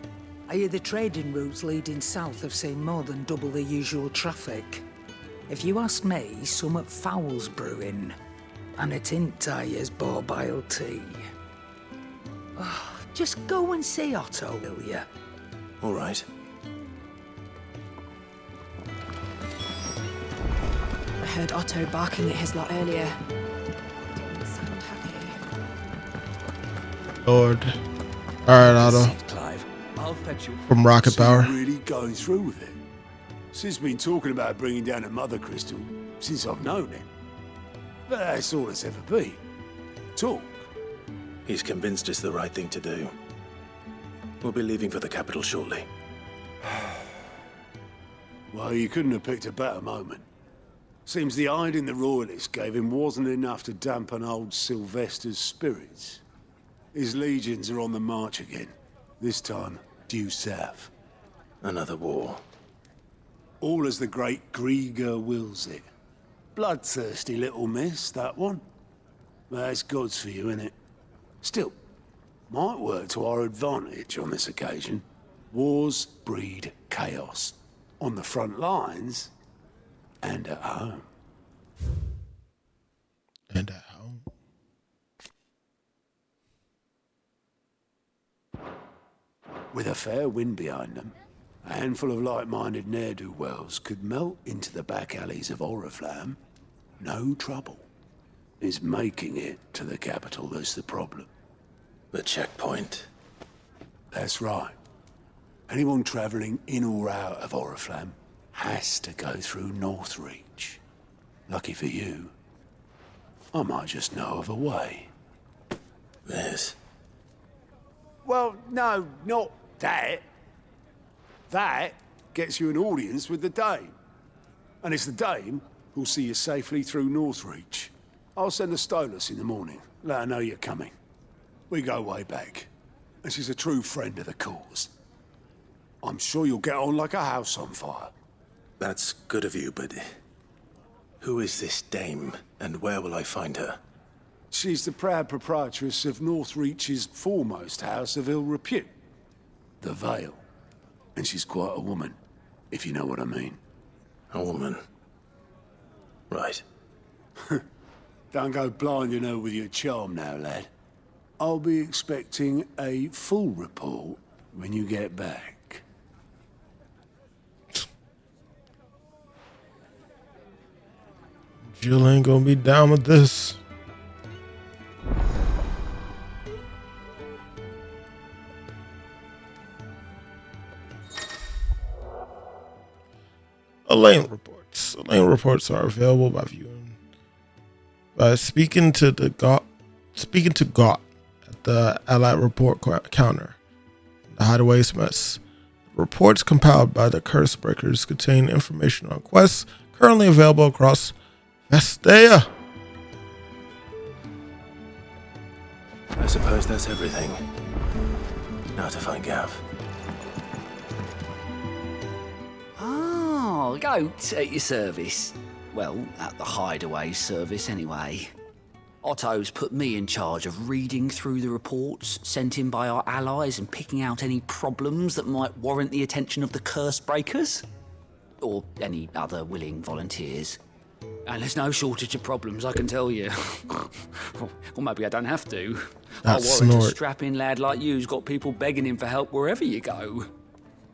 S: I hear the trading routes leading south have seen more than double the usual traffic. If you ask me, summat foul's brewing. And it ain't Tyre's borbile tea. Oh, just go and see Otto, will ya?
C: All right.
B: I heard Otto barking at his lot earlier. Didn't sound happy.
A: Lord. Alright, Otto.
T: Clive, I'll fetch you.
A: From Rocket Power.
T: Really going through with it. Sid's been talking about bringing down a mother crystal since I've known him. But that's all it's ever been. Talk.
C: He's convinced it's the right thing to do. We'll be leaving for the capital shortly.
T: Well, you couldn't have picked a better moment. Seems the hiding the Royalists gave him wasn't enough to dampen old Sylvester's spirits. His legions are on the march again. This time, due south.
C: Another war.
T: All as the great Grieger wills it. Bloodthirsty little miss, that one. That's God's for you, innit? Still, might work to our advantage on this occasion. Wars breed chaos. On the front lines, and at home.
A: And at home.
T: With a fair wind behind them, a handful of like-minded ne'er-do-wells could melt into the back alleys of Oriflamme. No trouble. It's making it to the capital that's the problem.
C: The checkpoint.
T: That's right. Anyone travelling in or out of Oriflamme has to go through Northreach. Lucky for you, I might just know of a way.
C: This?
T: Well, no, not that. That gets you an audience with the Dame. And it's the Dame who'll see you safely through Northreach. I'll send a Stolas in the morning. Let her know you're coming. We go way back. And she's a true friend of the cause. I'm sure you'll get on like a house on fire.
C: That's good of you, but who is this Dame, and where will I find her?
T: She's the proud proprietress of Northreach's foremost house of ill repute, the Vale. And she's quite a woman, if you know what I mean.
C: A woman? Right.
T: Don't go blinding her with your charm now, lad. I'll be expecting a full report when you get back.
A: Jill ain't gonna be down with this. Elaine reports. Elaine reports are available by viewing speaking to Gaunt at the Allied report counter. The Hideaway's mess. Reports compiled by the Curse Breakers contain information on quests currently available across Vestea.
C: I suppose that's everything. Now to find Gav.
G: Oh, goat at your service. Well, at the hideaway service anyway. Otto's put me in charge of reading through the reports sent in by our allies and picking out any problems that might warrant the attention of the curse breakers. Or any other willing volunteers. And there's no shortage of problems, I can tell you. Or maybe I don't have to. I'll warrant a strapping lad like you's got people begging him for help wherever you go.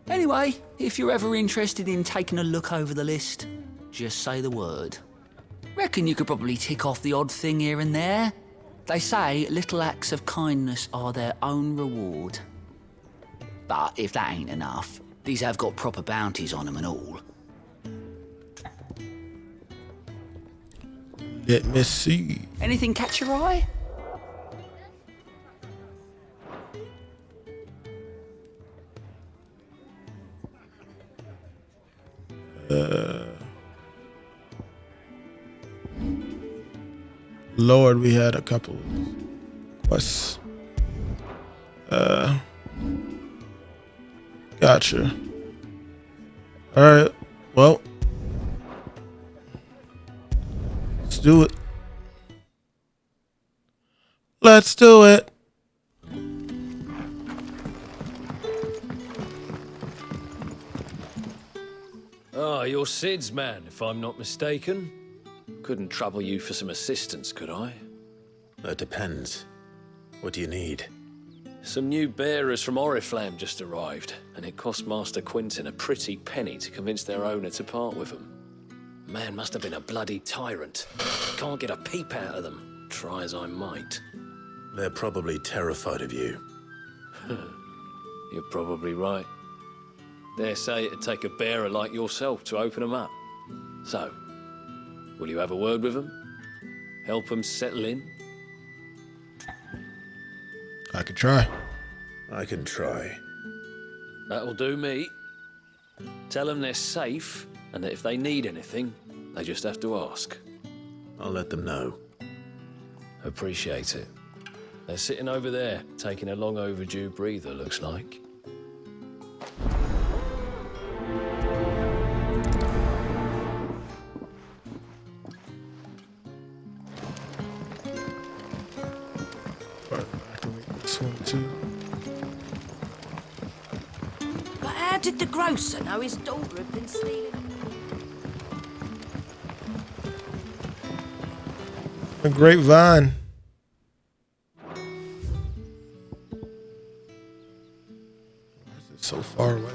G: Anyway, if you're ever interested in taking a look over the list, just say the word. Reckon you could probably tick off the odd thing here and there. They say little acts of kindness are their own reward. But if that ain't enough, these have got proper bounties on them and all.
A: Let me see.
G: Anything catch your eye?
A: Lord, we had a couple quests. Gotcha. Alright, well. Let's do it. Let's do it.
U: Ah, you're Sid's man, if I'm not mistaken. Couldn't trouble you for some assistance, could I?
C: That depends. What do you need?
U: Some new bearers from Oriflamme just arrived, and it cost Master Quinton a pretty penny to convince their owner to part with them. Man must have been a bloody tyrant. Can't get a peep out of them, try as I might.
C: They're probably terrified of you.
U: You're probably right. Dare say it'd take a bearer like yourself to open them up. So, will you have a word with them? Help them settle in?
A: I could try.
C: I can try.
U: That'll do me. Tell them they're safe, and that if they need anything, they just have to ask.
C: I'll let them know.
U: Appreciate it. They're sitting over there, taking a long overdue breather, looks like.
I: But how did the grocer know his daughter had been stealing?
A: A grapevine. Why is it so far away?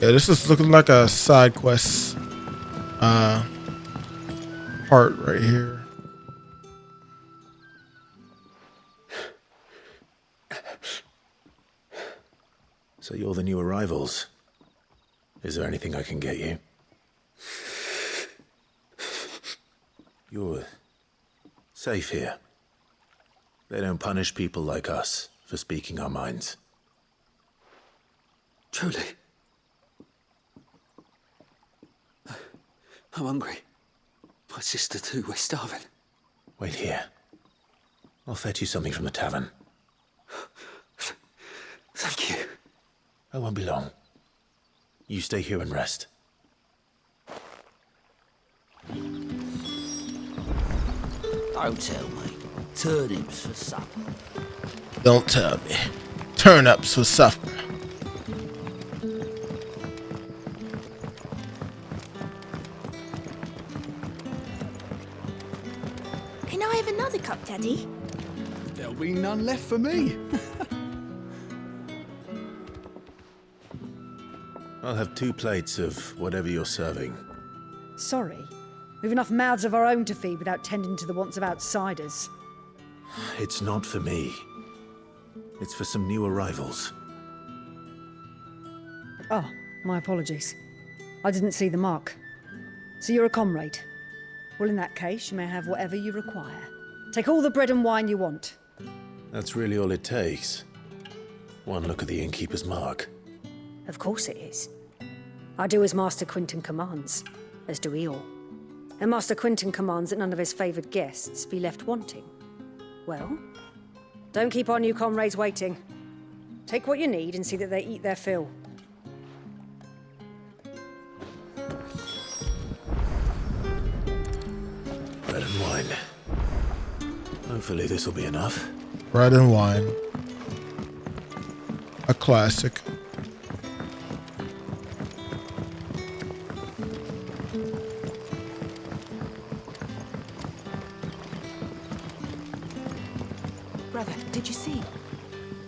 A: Yeah, this is looking like a side quest part right here.
C: So you're the new arrivals. Is there anything I can get you? You're safe here. They don't punish people like us for speaking our minds.
G: Truly. I'm hungry. My sister too, we're starving.
C: Wait here. I'll fetch you something from the tavern.
G: Thank you.
C: I won't be long. You stay here and rest.
G: Don't tell me. Turnips for supper.
A: Don't tell me. Turnips for supper.
I: Can I have another cup, Daddy?
M: There'll be none left for me.
C: I'll have 2 plates of whatever you're serving.
V: Sorry. We've enough mouths of our own to feed without tending to the wants of outsiders.
C: It's not for me. It's for some new arrivals.
V: Oh, my apologies. I didn't see the mark. So you're a comrade. Well, in that case, you may have whatever you require. Take all the bread and wine you want.
C: That's really all it takes. One look at the innkeeper's mark.
V: Of course it is. I do as Master Quinton commands, as do we all. And Master Quentin commands that none of his favoured guests be left wanting. Well, don't keep our new comrades waiting. Take what you need and see that they eat their fill.
C: Bread and wine. Hopefully this will be enough.
A: Bread and wine. A classic.
F: Brother, did you see?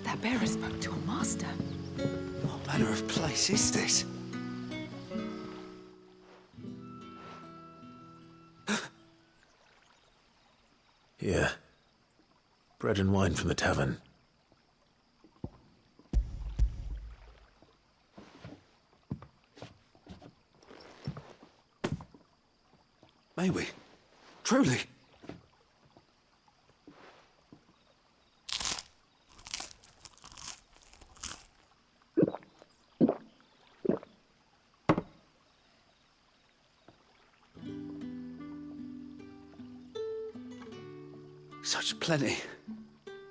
F: That bearer spoke to a master.
G: What manner of place is this?
C: Here. Bread and wine from the tavern.
G: May we? Truly? Such plenty.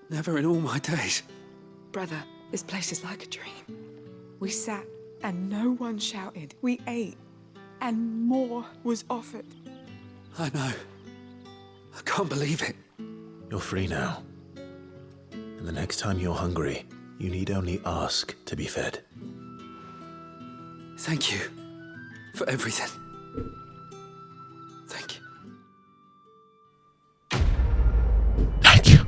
G: Never in all my days.
F: Brother, this place is like a dream. We sat and no one shouted. We ate and more was offered.
G: I know. I can't believe it.
C: You're free now. And the next time you're hungry, you need only ask to be fed.
G: Thank you for everything. Thank you.
A: Thank you.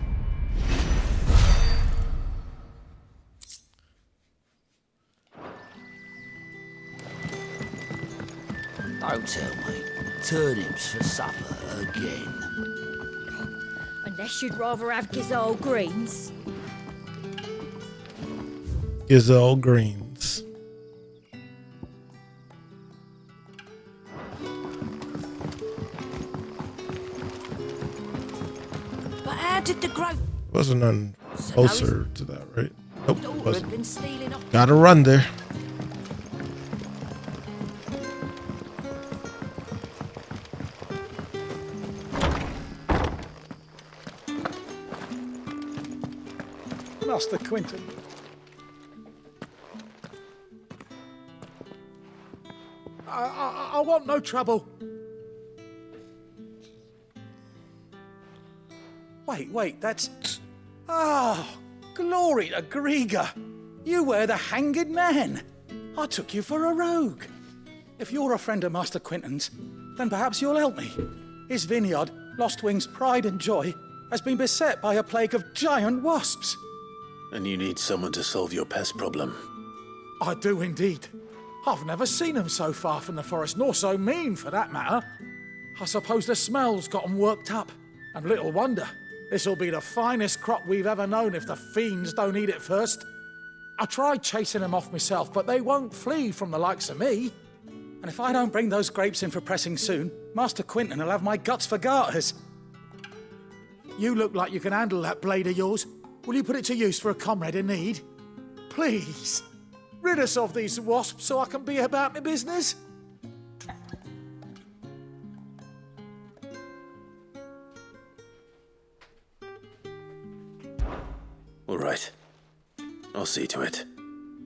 G: Don't tell me. Turnips for supper again.
V: Unless you'd rather have gizzard greens.
A: Gizzard greens.
V: But how did the growth...
A: Wasn't none closer to that, right? Nope,
V: Daughter had
A: wasn't.
V: been stealing off...
A: Gotta run there.
M: Master Quentin. I want no trouble. Wait, that's... Oh, glory to Grieger. You were the hanged man. I took you for a rogue. If you're a friend of Master Quentin's, then perhaps you'll help me. His vineyard, Lostwing's pride and joy, has been beset by a plague of giant wasps.
C: And you need someone to solve your pest problem.
M: I do indeed. I've never seen them so far from the forest, nor so mean, for that matter. I suppose the smell's got them worked up. And little wonder. This'll be the finest crop we've ever known if the fiends don't eat it first. I tried chasing them off myself, but they won't flee from the likes of me. And if I don't bring those grapes in for pressing soon, Master Quentin will have my guts for garters. You look like you can handle that blade of yours. Will you put it to use for a comrade in need? Please, rid us of these wasps so I can be about my business.
C: All right. I'll see to it.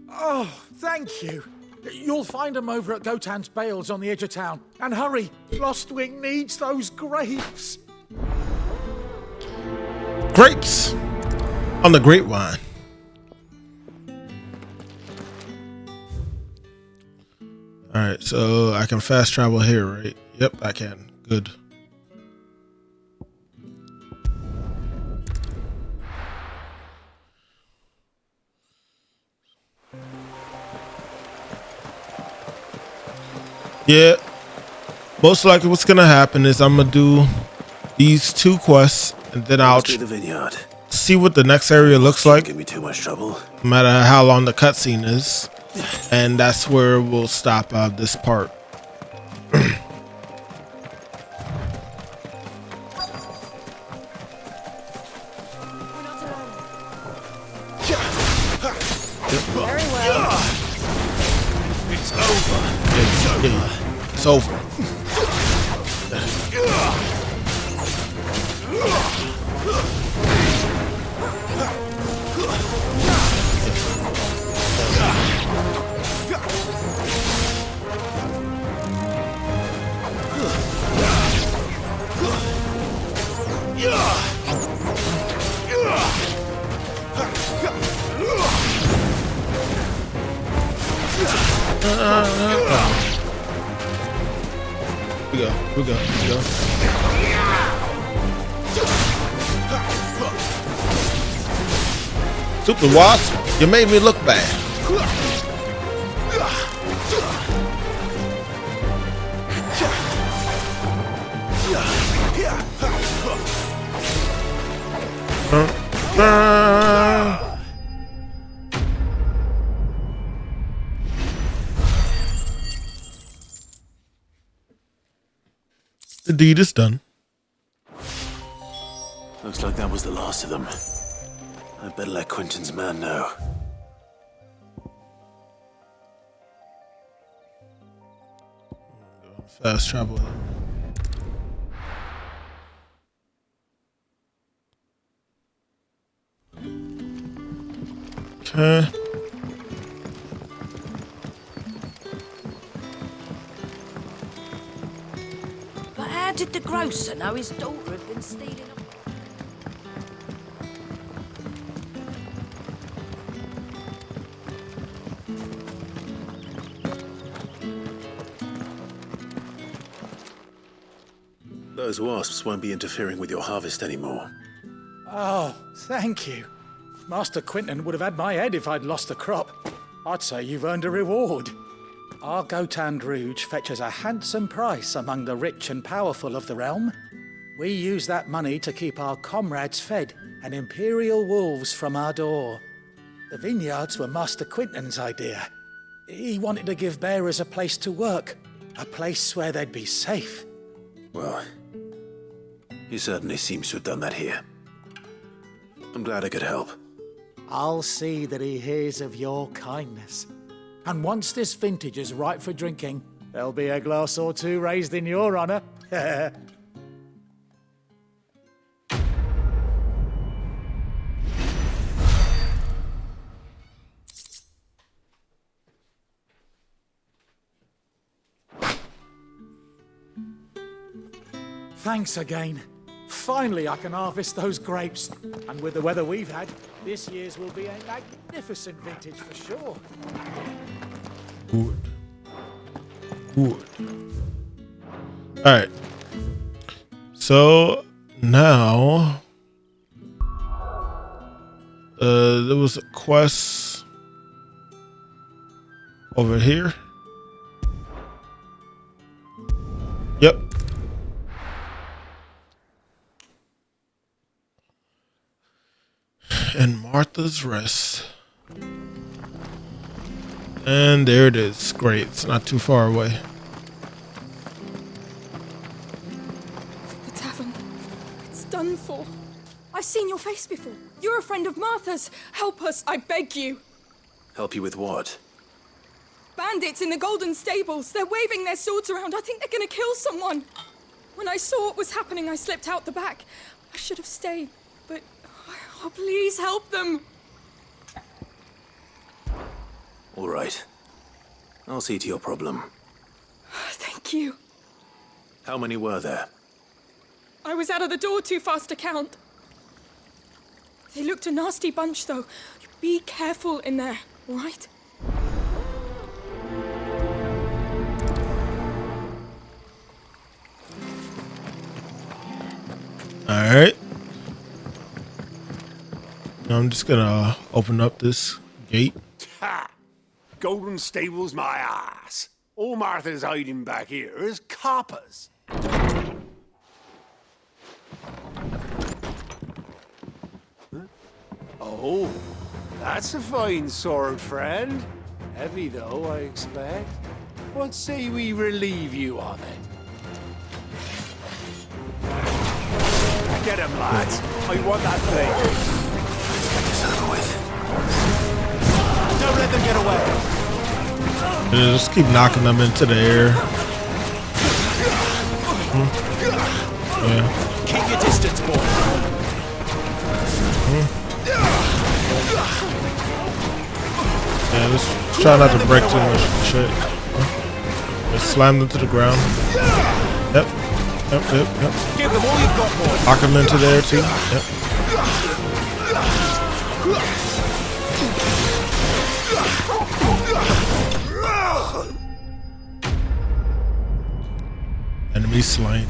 M: Oh, thank you. You'll find them over at Gotan's Bales on the edge of town. And hurry, Lostwing needs those grapes.
A: Grapes on the grapevine. All right, so I can fast travel here, right? Yep, I can. Good. Yeah, most likely what's gonna happen is I'm gonna do these 2 quests and then I'll
C: do the vineyard.
A: See what the next area looks like.
C: Give me too much trouble.
A: No matter how long the cutscene is, and that's where we'll stop this part.
V: Very well.
N: It's over.
A: It's over. we go. Here we go. Super Wasp, you made me look bad. The deed is done.
C: Looks like that was the last of them. I better let Quentin's man know.
A: Fast travel. Okay.
D: But how did the grocer know his daughter had been stealing them?
C: Those wasps won't be interfering with your harvest anymore.
M: Oh, thank you. Master Quentin would have had my head if I'd lost the crop. I'd say you've earned a reward. Our Gotand Rouge fetches a handsome price among the rich and powerful of the realm. We use that money to keep our comrades fed and imperial wolves from our door. The vineyards were Master Quentin's idea. He wanted to give bearers a place to work, a place where they'd be safe.
C: Well, he certainly seems to have done that here. I'm glad I could help.
M: I'll see that he hears of your kindness. And once this vintage is ripe for drinking, there'll be a glass or two raised in your honor. Thanks again. Finally, I can harvest those grapes. And with the weather we've had, this year's will be a magnificent vintage for sure.
A: Good. Good. All right. So now, there was a quest over here. Yep. And Martha's Rest. And there it is. Great. It's not too far away.
O: The tavern. It's done for. I've seen your face before. You're a friend of Martha's. Help us, I beg you.
C: Help you with what?
O: Bandits in the Golden Stables. They're waving their swords around. I think they're going to kill someone. When I saw what was happening, I slipped out the back. I should have stayed, but... Oh, please help them.
C: All right. I'll see to your problem.
O: Thank you.
C: How many were there?
O: I was out of the door too fast to count. They looked a nasty bunch, though. Be careful in there, all right?
A: All right. Now I'm just gonna open up this gate.
T: Ha! Golden Stables, my ass. All Martha's hiding back here is coppers. Huh? Oh, that's a fine sword, friend. Heavy, though, I expect. What say we relieve you of it? Get him, lads. I want that thing.
C: Get this over with.
T: Don't let them get away.
A: Yeah, just keep knocking them into the air. Yeah.
N: Keep your distance, boy.
A: Yeah, just try not to break too much shit. Just slam them to the ground. Yep. Yep.
N: Give them all you've got, boy.
A: Knock them into there too. Yep. be slain.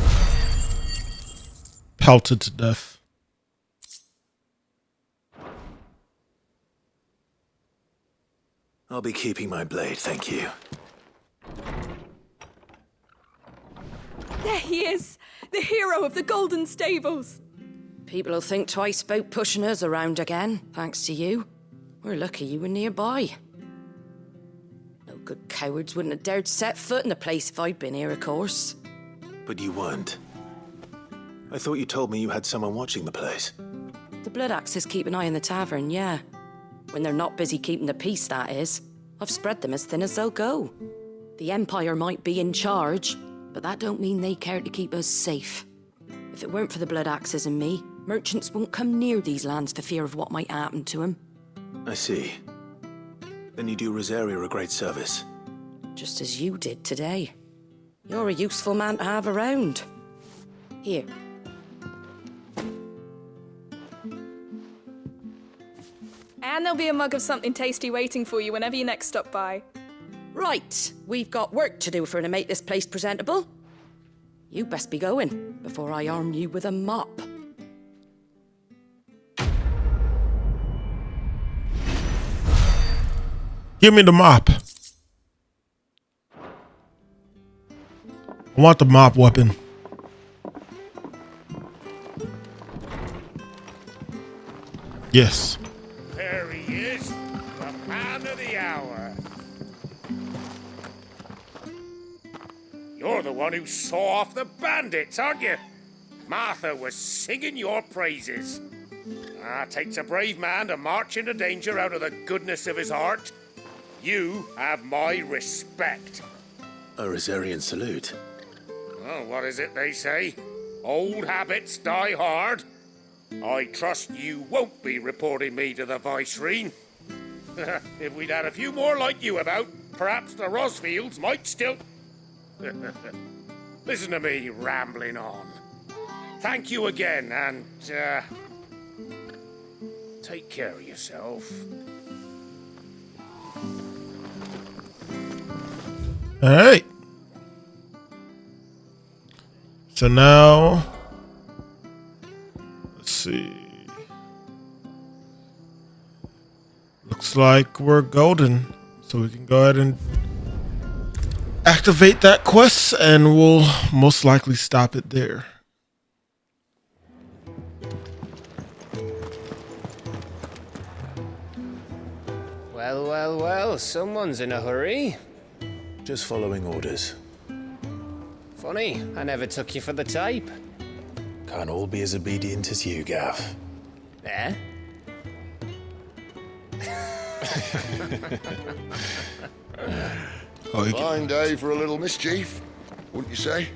A: Pelted to death.
C: I'll be keeping my blade, thank you.
O: There he is! The hero of the Golden Stables!
D: People will think twice about pushing us around again, thanks to you. We're lucky you were nearby. No good cowards wouldn't have dared set foot in the place if I'd been here, of course.
C: But you weren't. I thought you told me you had someone watching the place.
D: The Blood Axes keep an eye on the tavern, yeah. When they're not busy keeping the peace, that is. I've spread them as thin as they'll go. The Empire might be in charge, but that don't mean they care to keep us safe. If it weren't for the Blood Axes and me, merchants won't come near these lands for fear of what might happen to them.
C: I see. Then you do Rosaria a great service.
D: Just as you did today. You're a useful man to have around. Here.
O: And there'll be a mug of something tasty waiting for you whenever you next stop by.
D: Right, we've got work to do to make this place presentable. You best be going before I arm you with a mop.
A: Give me the mop. I want the mop weapon. Yes.
J: There he is, the man of the hour. You're the one who saw off the bandits, aren't you? Martha was singing your praises. Takes a brave man to march into danger out of the goodness of his heart. You have my respect.
C: A Rosarian salute.
J: Oh, what is it they say? Old habits die hard. I trust you won't be reporting me to the Viceroy. If we'd had a few more like you about, perhaps the Rosfields might still... Listen to me rambling on. Thank you again, and, take care of yourself.
A: All right. So now, let's see. Looks like we're golden, so we can go ahead and activate that quest, and we'll most likely stop it there.
K: Well, well, well, someone's in a hurry.
C: Just following orders.
K: Funny, I never took you for the type.
C: Can't all be as obedient as you, Gav.
K: Eh?
W: Fine day for a little mischief, wouldn't you say?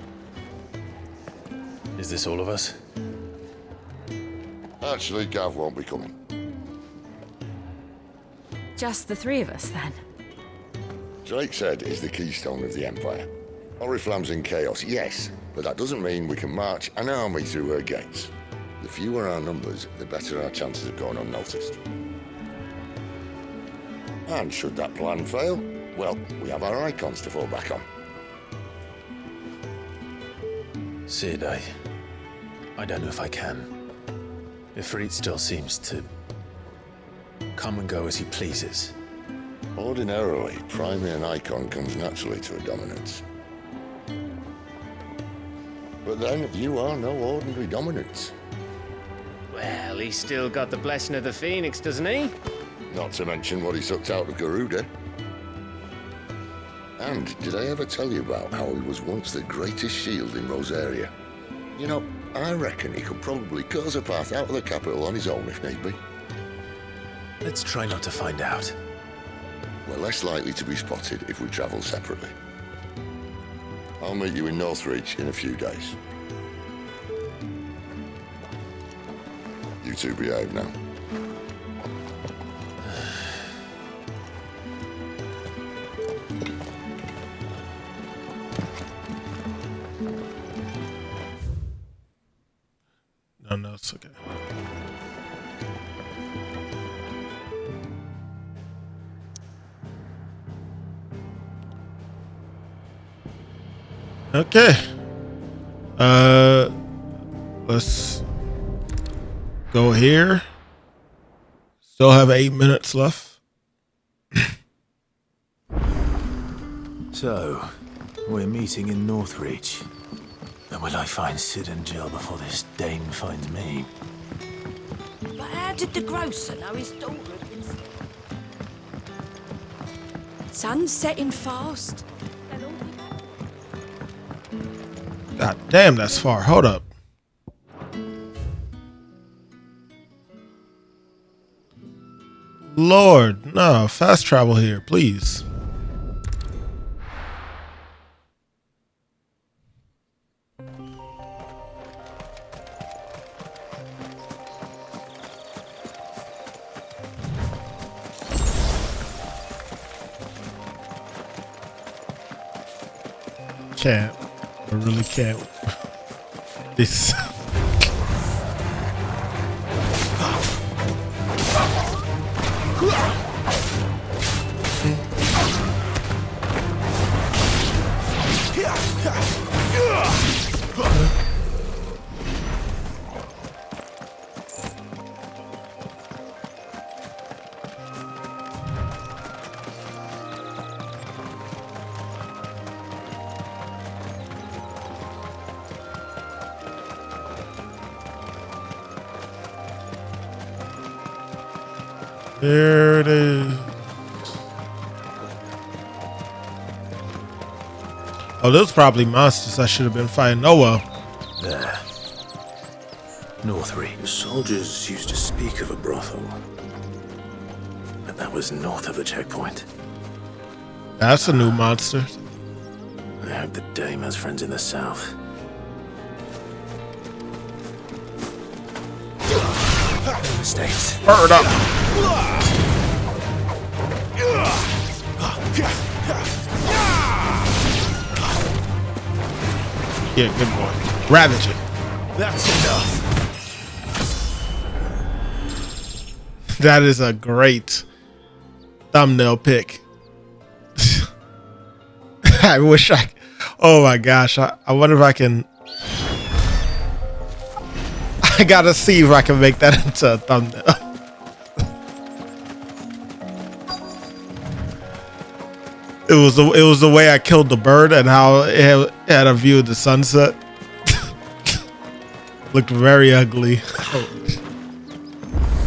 C: Is this all of us?
W: Actually, Gav won't be coming.
B: Just the three of us, then?
W: Drake said he's the keystone of the Empire. Oriflamme's in chaos, yes, but that doesn't mean we can march an army through her gates. The fewer our numbers, the better our chances of going unnoticed. And should that plan fail, well, we have our icons to fall back on.
C: Sid, I don't know if I can. Ifrit still seems to come and go as he pleases.
W: Ordinarily, priming an icon comes naturally to a dominance. But then, you are no ordinary dominance.
K: Well, he's still got the blessing of the Phoenix, doesn't he?
W: Not to mention what he sucked out of Garuda. And did I ever tell you about how he was once the greatest shield in Rosaria? You know, I reckon he could probably cut us a path out of the capital on his own if need be.
C: Let's try not to find out.
W: We're less likely to be spotted if we travel separately. I'll meet you in Northreach in a few days. You two behave now.
A: No, it's okay. Okay. Let's go here. Still have 8 minutes left.
E: So, we're meeting in Northreach. And will I find Sid and Jill before this dame finds me?
D: But how did the grocer know his daughter had been... Sun's setting fast.
A: God damn, that's far. Hold up. Lord, no. Fast travel here, please. Can't. I really can't. This. There it is. Oh, those probably monsters I should have been fighting. Oh well.
E: There. Northreach.
C: The soldiers used to speak of a brothel. But that was north of the checkpoint.
A: That's a new monster.
C: I hope the dame has friends in the south. No mistakes.
A: Bird up. Yeah, good boy. Ravage it.
E: That's enough.
A: That is a great thumbnail pick. I wish I... Oh my gosh. I wonder if I can... I gotta see if I can make that into a thumbnail. It was the way I killed the bird and how it had a view of the sunset. Looked very ugly.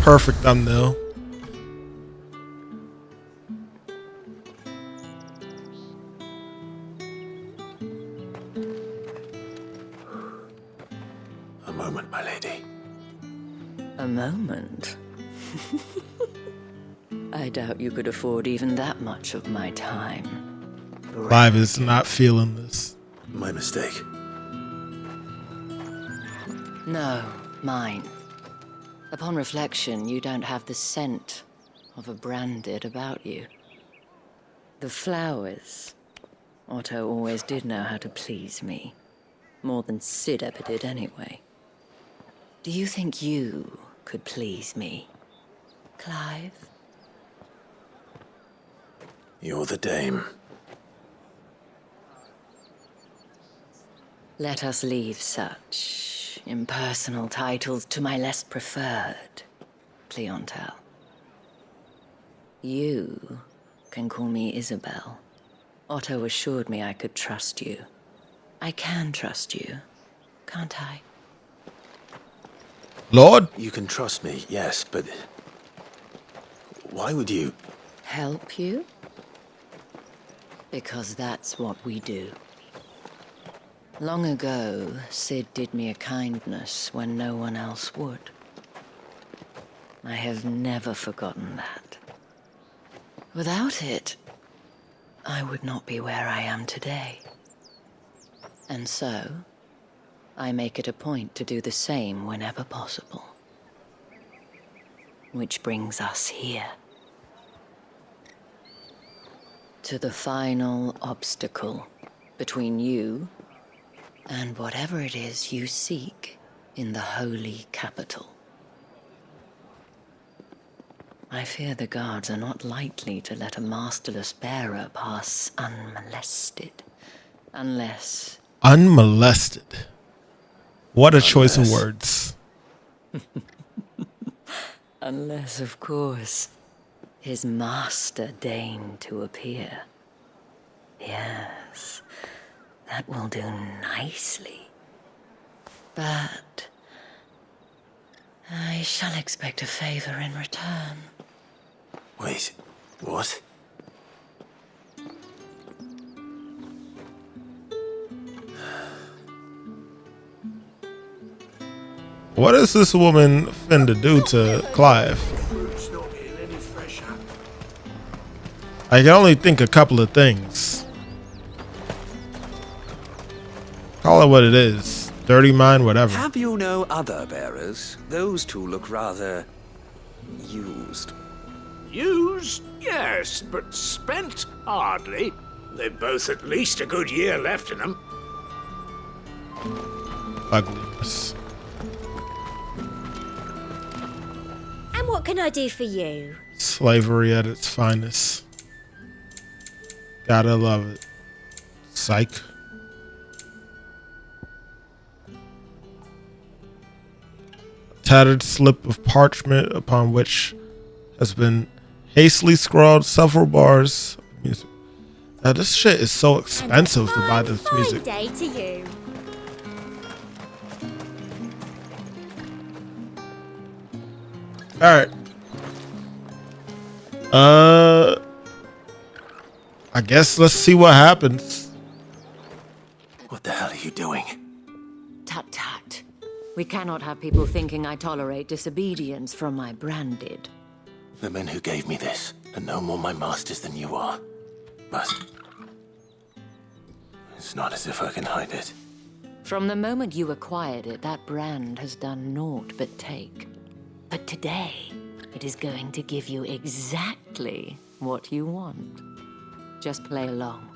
A: Perfect thumbnail.
C: A moment, my lady.
D: A moment? I doubt you could afford even that much of my time.
A: Clive is not feeling this.
C: My mistake.
D: No, mine. Upon reflection, you don't have the scent of a branded about you. The flowers. Otto always did know how to please me. More than Sid ever did anyway. Do you think you could please me, Clive?
C: You're the dame.
D: Let us leave such impersonal titles to my less preferred clientele. You can call me Isabel. Otto assured me I could trust you. I can trust you, can't I?
A: Lord?
C: You can trust me, yes, but... why would you...
D: Help you? Because that's what we do. Long ago, Sid did me a kindness when no one else would. I have never forgotten that. Without it, I would not be where I am today. And so, I make it a point to do the same whenever possible. Which brings us here. To the final obstacle between you and whatever it is you seek in the holy capital. I fear the guards are not likely to let a masterless bearer pass unmolested, unless...
A: Unmolested? What a choice of words.
D: Unless, of course, his master deigned to appear. Yes, that will do nicely. But I shall expect a favor in return.
E: Wait, what?
A: What is this woman finna do to Clive? I can only think a couple of things. Call it what it is. Dirty mind, whatever.
H: Have you no other bearers? Those two look rather used.
L: Used? Yes, but spent? Hardly. They've both at least a good year left in them.
A: Ugliness.
I: And what can I do for you?
A: Slavery at its finest. Gotta love it. Psych. A tattered slip of parchment upon which has been hastily scrawled several bars of music. Now this shit is so expensive to buy this music.
I: Day to you.
A: All right. I guess let's see what happens.
E: What the hell are you doing?
D: Tut tut. We cannot have people thinking I tolerate disobedience from my branded.
E: The men who gave me this are no more my masters than you are. But it's not as if I can hide it.
D: From the moment you acquired it, that brand has done naught but take. But today, it is going to give you exactly what you want. Just play along.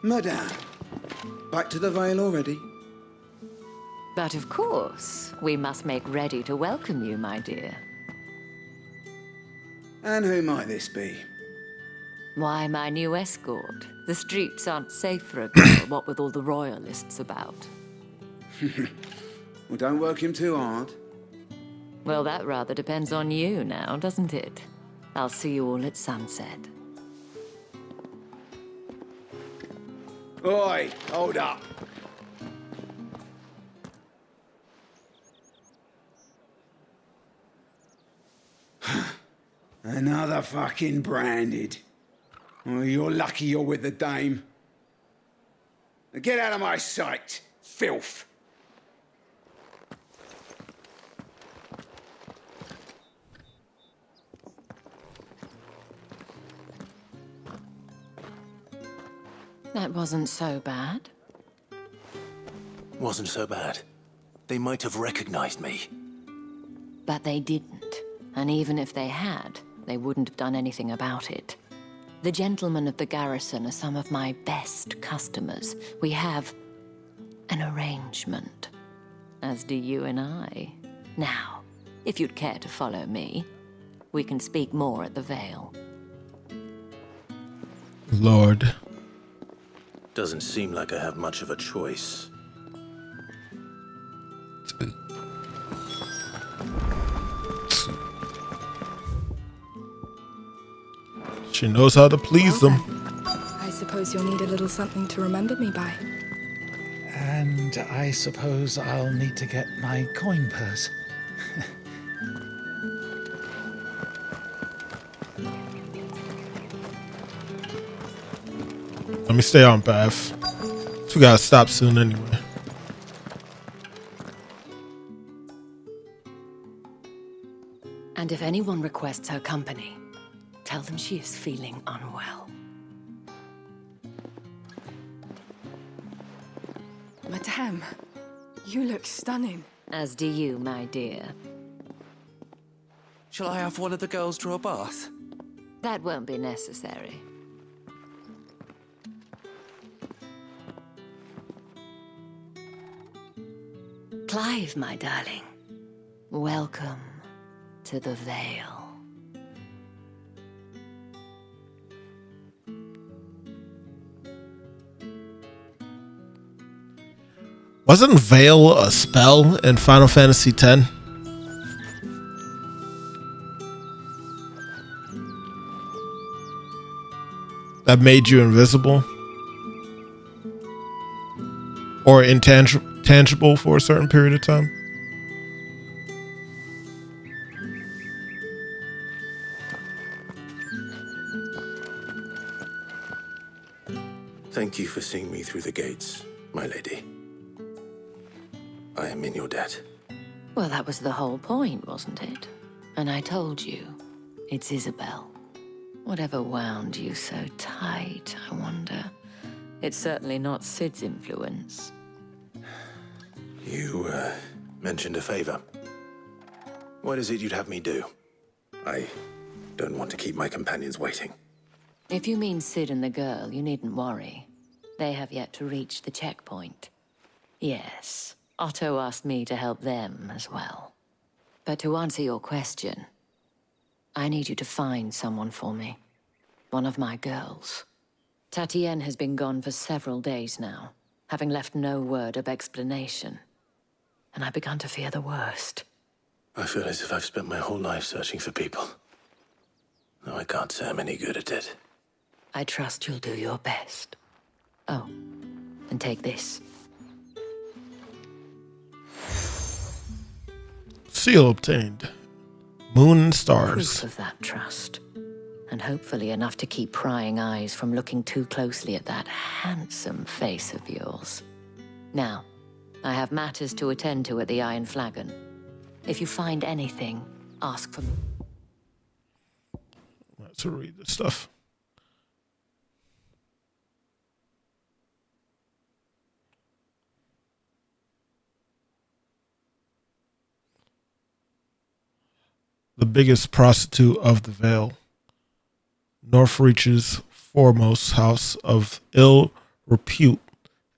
R: Madame, back to the Vale already?
D: But of course, we must make ready to welcome you, my dear.
R: And who might this be?
D: Why, my new escort. The streets aren't safe for a girl, what with all the royalists about.
R: Well, don't work him too hard.
D: Well, that rather depends on you now, doesn't it? I'll see you all at sunset.
R: Oi, hold up. Another fucking branded. Oh, you're lucky you're with the dame. Now get out of my sight, filth.
D: That wasn't so bad.
E: Wasn't so bad. They might have recognized me.
D: But they didn't. And even if they had, they wouldn't have done anything about it. The gentlemen of the garrison are some of my best customers. We have an arrangement, as do you and I. Now, if you'd care to follow me, we can speak more at the Vale.
A: Lord.
E: Doesn't seem like I have much of a choice.
A: She knows how to please them.
O: I suppose you'll need a little something to remember me by.
M: And I suppose I'll need to get my coin purse.
A: Let me stay on path. We gotta stop soon anyway.
D: And if anyone requests her company, tell them she is feeling unwell.
O: Madame, you look stunning.
D: As do you, my dear.
H: Shall I have one of the girls draw a bath?
D: That won't be necessary. Clive, my darling. Welcome to the Vale.
A: Wasn't Veil a spell in Final Fantasy X? That made you invisible? Or intangible for a certain period of time?
C: Thank you for seeing me through the gates, my lady. I am in your debt.
P: Well, that was the whole point, wasn't it? And I told you, it's Isabel. Whatever wound you so tight, I wonder. It's certainly not Sid's influence.
C: You, mentioned a favor. What is it you'd have me do? I don't want to keep my companions waiting.
P: If you mean Sid and the girl, you needn't worry. They have yet to reach the checkpoint. Yes, Otto asked me to help them as well. But to answer your question, I need you to find someone for me. One of my girls. Tatienne has been gone for several days now, having left no word of explanation. And I began to fear the worst.
C: I feel as if I've spent my whole life searching for people. No, I can't say I'm any good at it.
P: I trust you'll do your best. Oh, and take this.
A: Seal obtained. Moon and stars.
P: Proof of that trust. And hopefully enough to keep prying eyes from looking too closely at that handsome face of yours. Now, I have matters to attend to at the Iron Flagon. If you find anything, ask for me.
A: Let's read this stuff. The biggest prostitute of the Vale. Northreach's foremost house of ill repute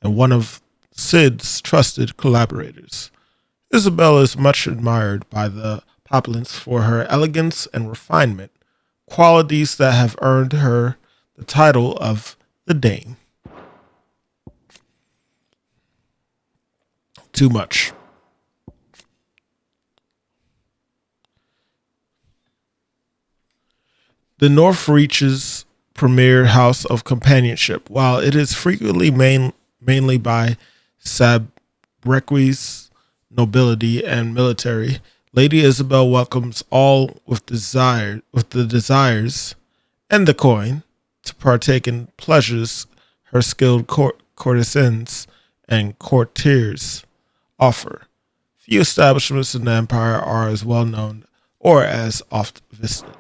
A: and one of Sid's trusted collaborators. Isabel is much admired by the populace for her elegance and refinement, qualities that have earned her the title of the Dame. Too much. The Northreach's premier house of companionship, while it is frequently mainly by Sabrequi's nobility and military, Lady Isabel welcomes all with the desires and the coin to partake in pleasures her skilled courtesans and courtiers offer. Few establishments in the empire are as well known or as oft visited.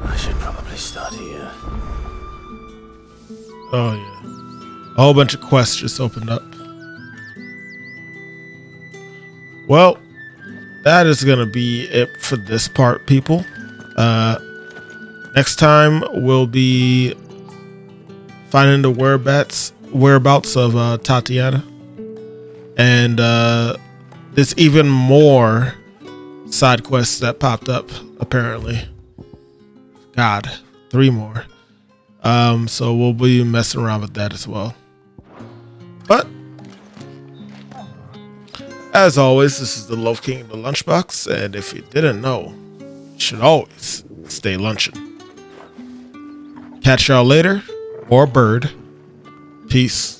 C: I should probably start here.
A: Oh yeah. A whole bunch of quests just opened up. Well, that is going to be it for this part, people. Next time we'll be finding the whereabouts of Tatiana. And there's even more side quests that popped up, apparently. God, 3 more. So we'll be messing around with that as well. But as always, this is the Loaf King of the Lunchbox, and if you didn't know, you should always stay lunching. Catch y'all later, or bird. Peace.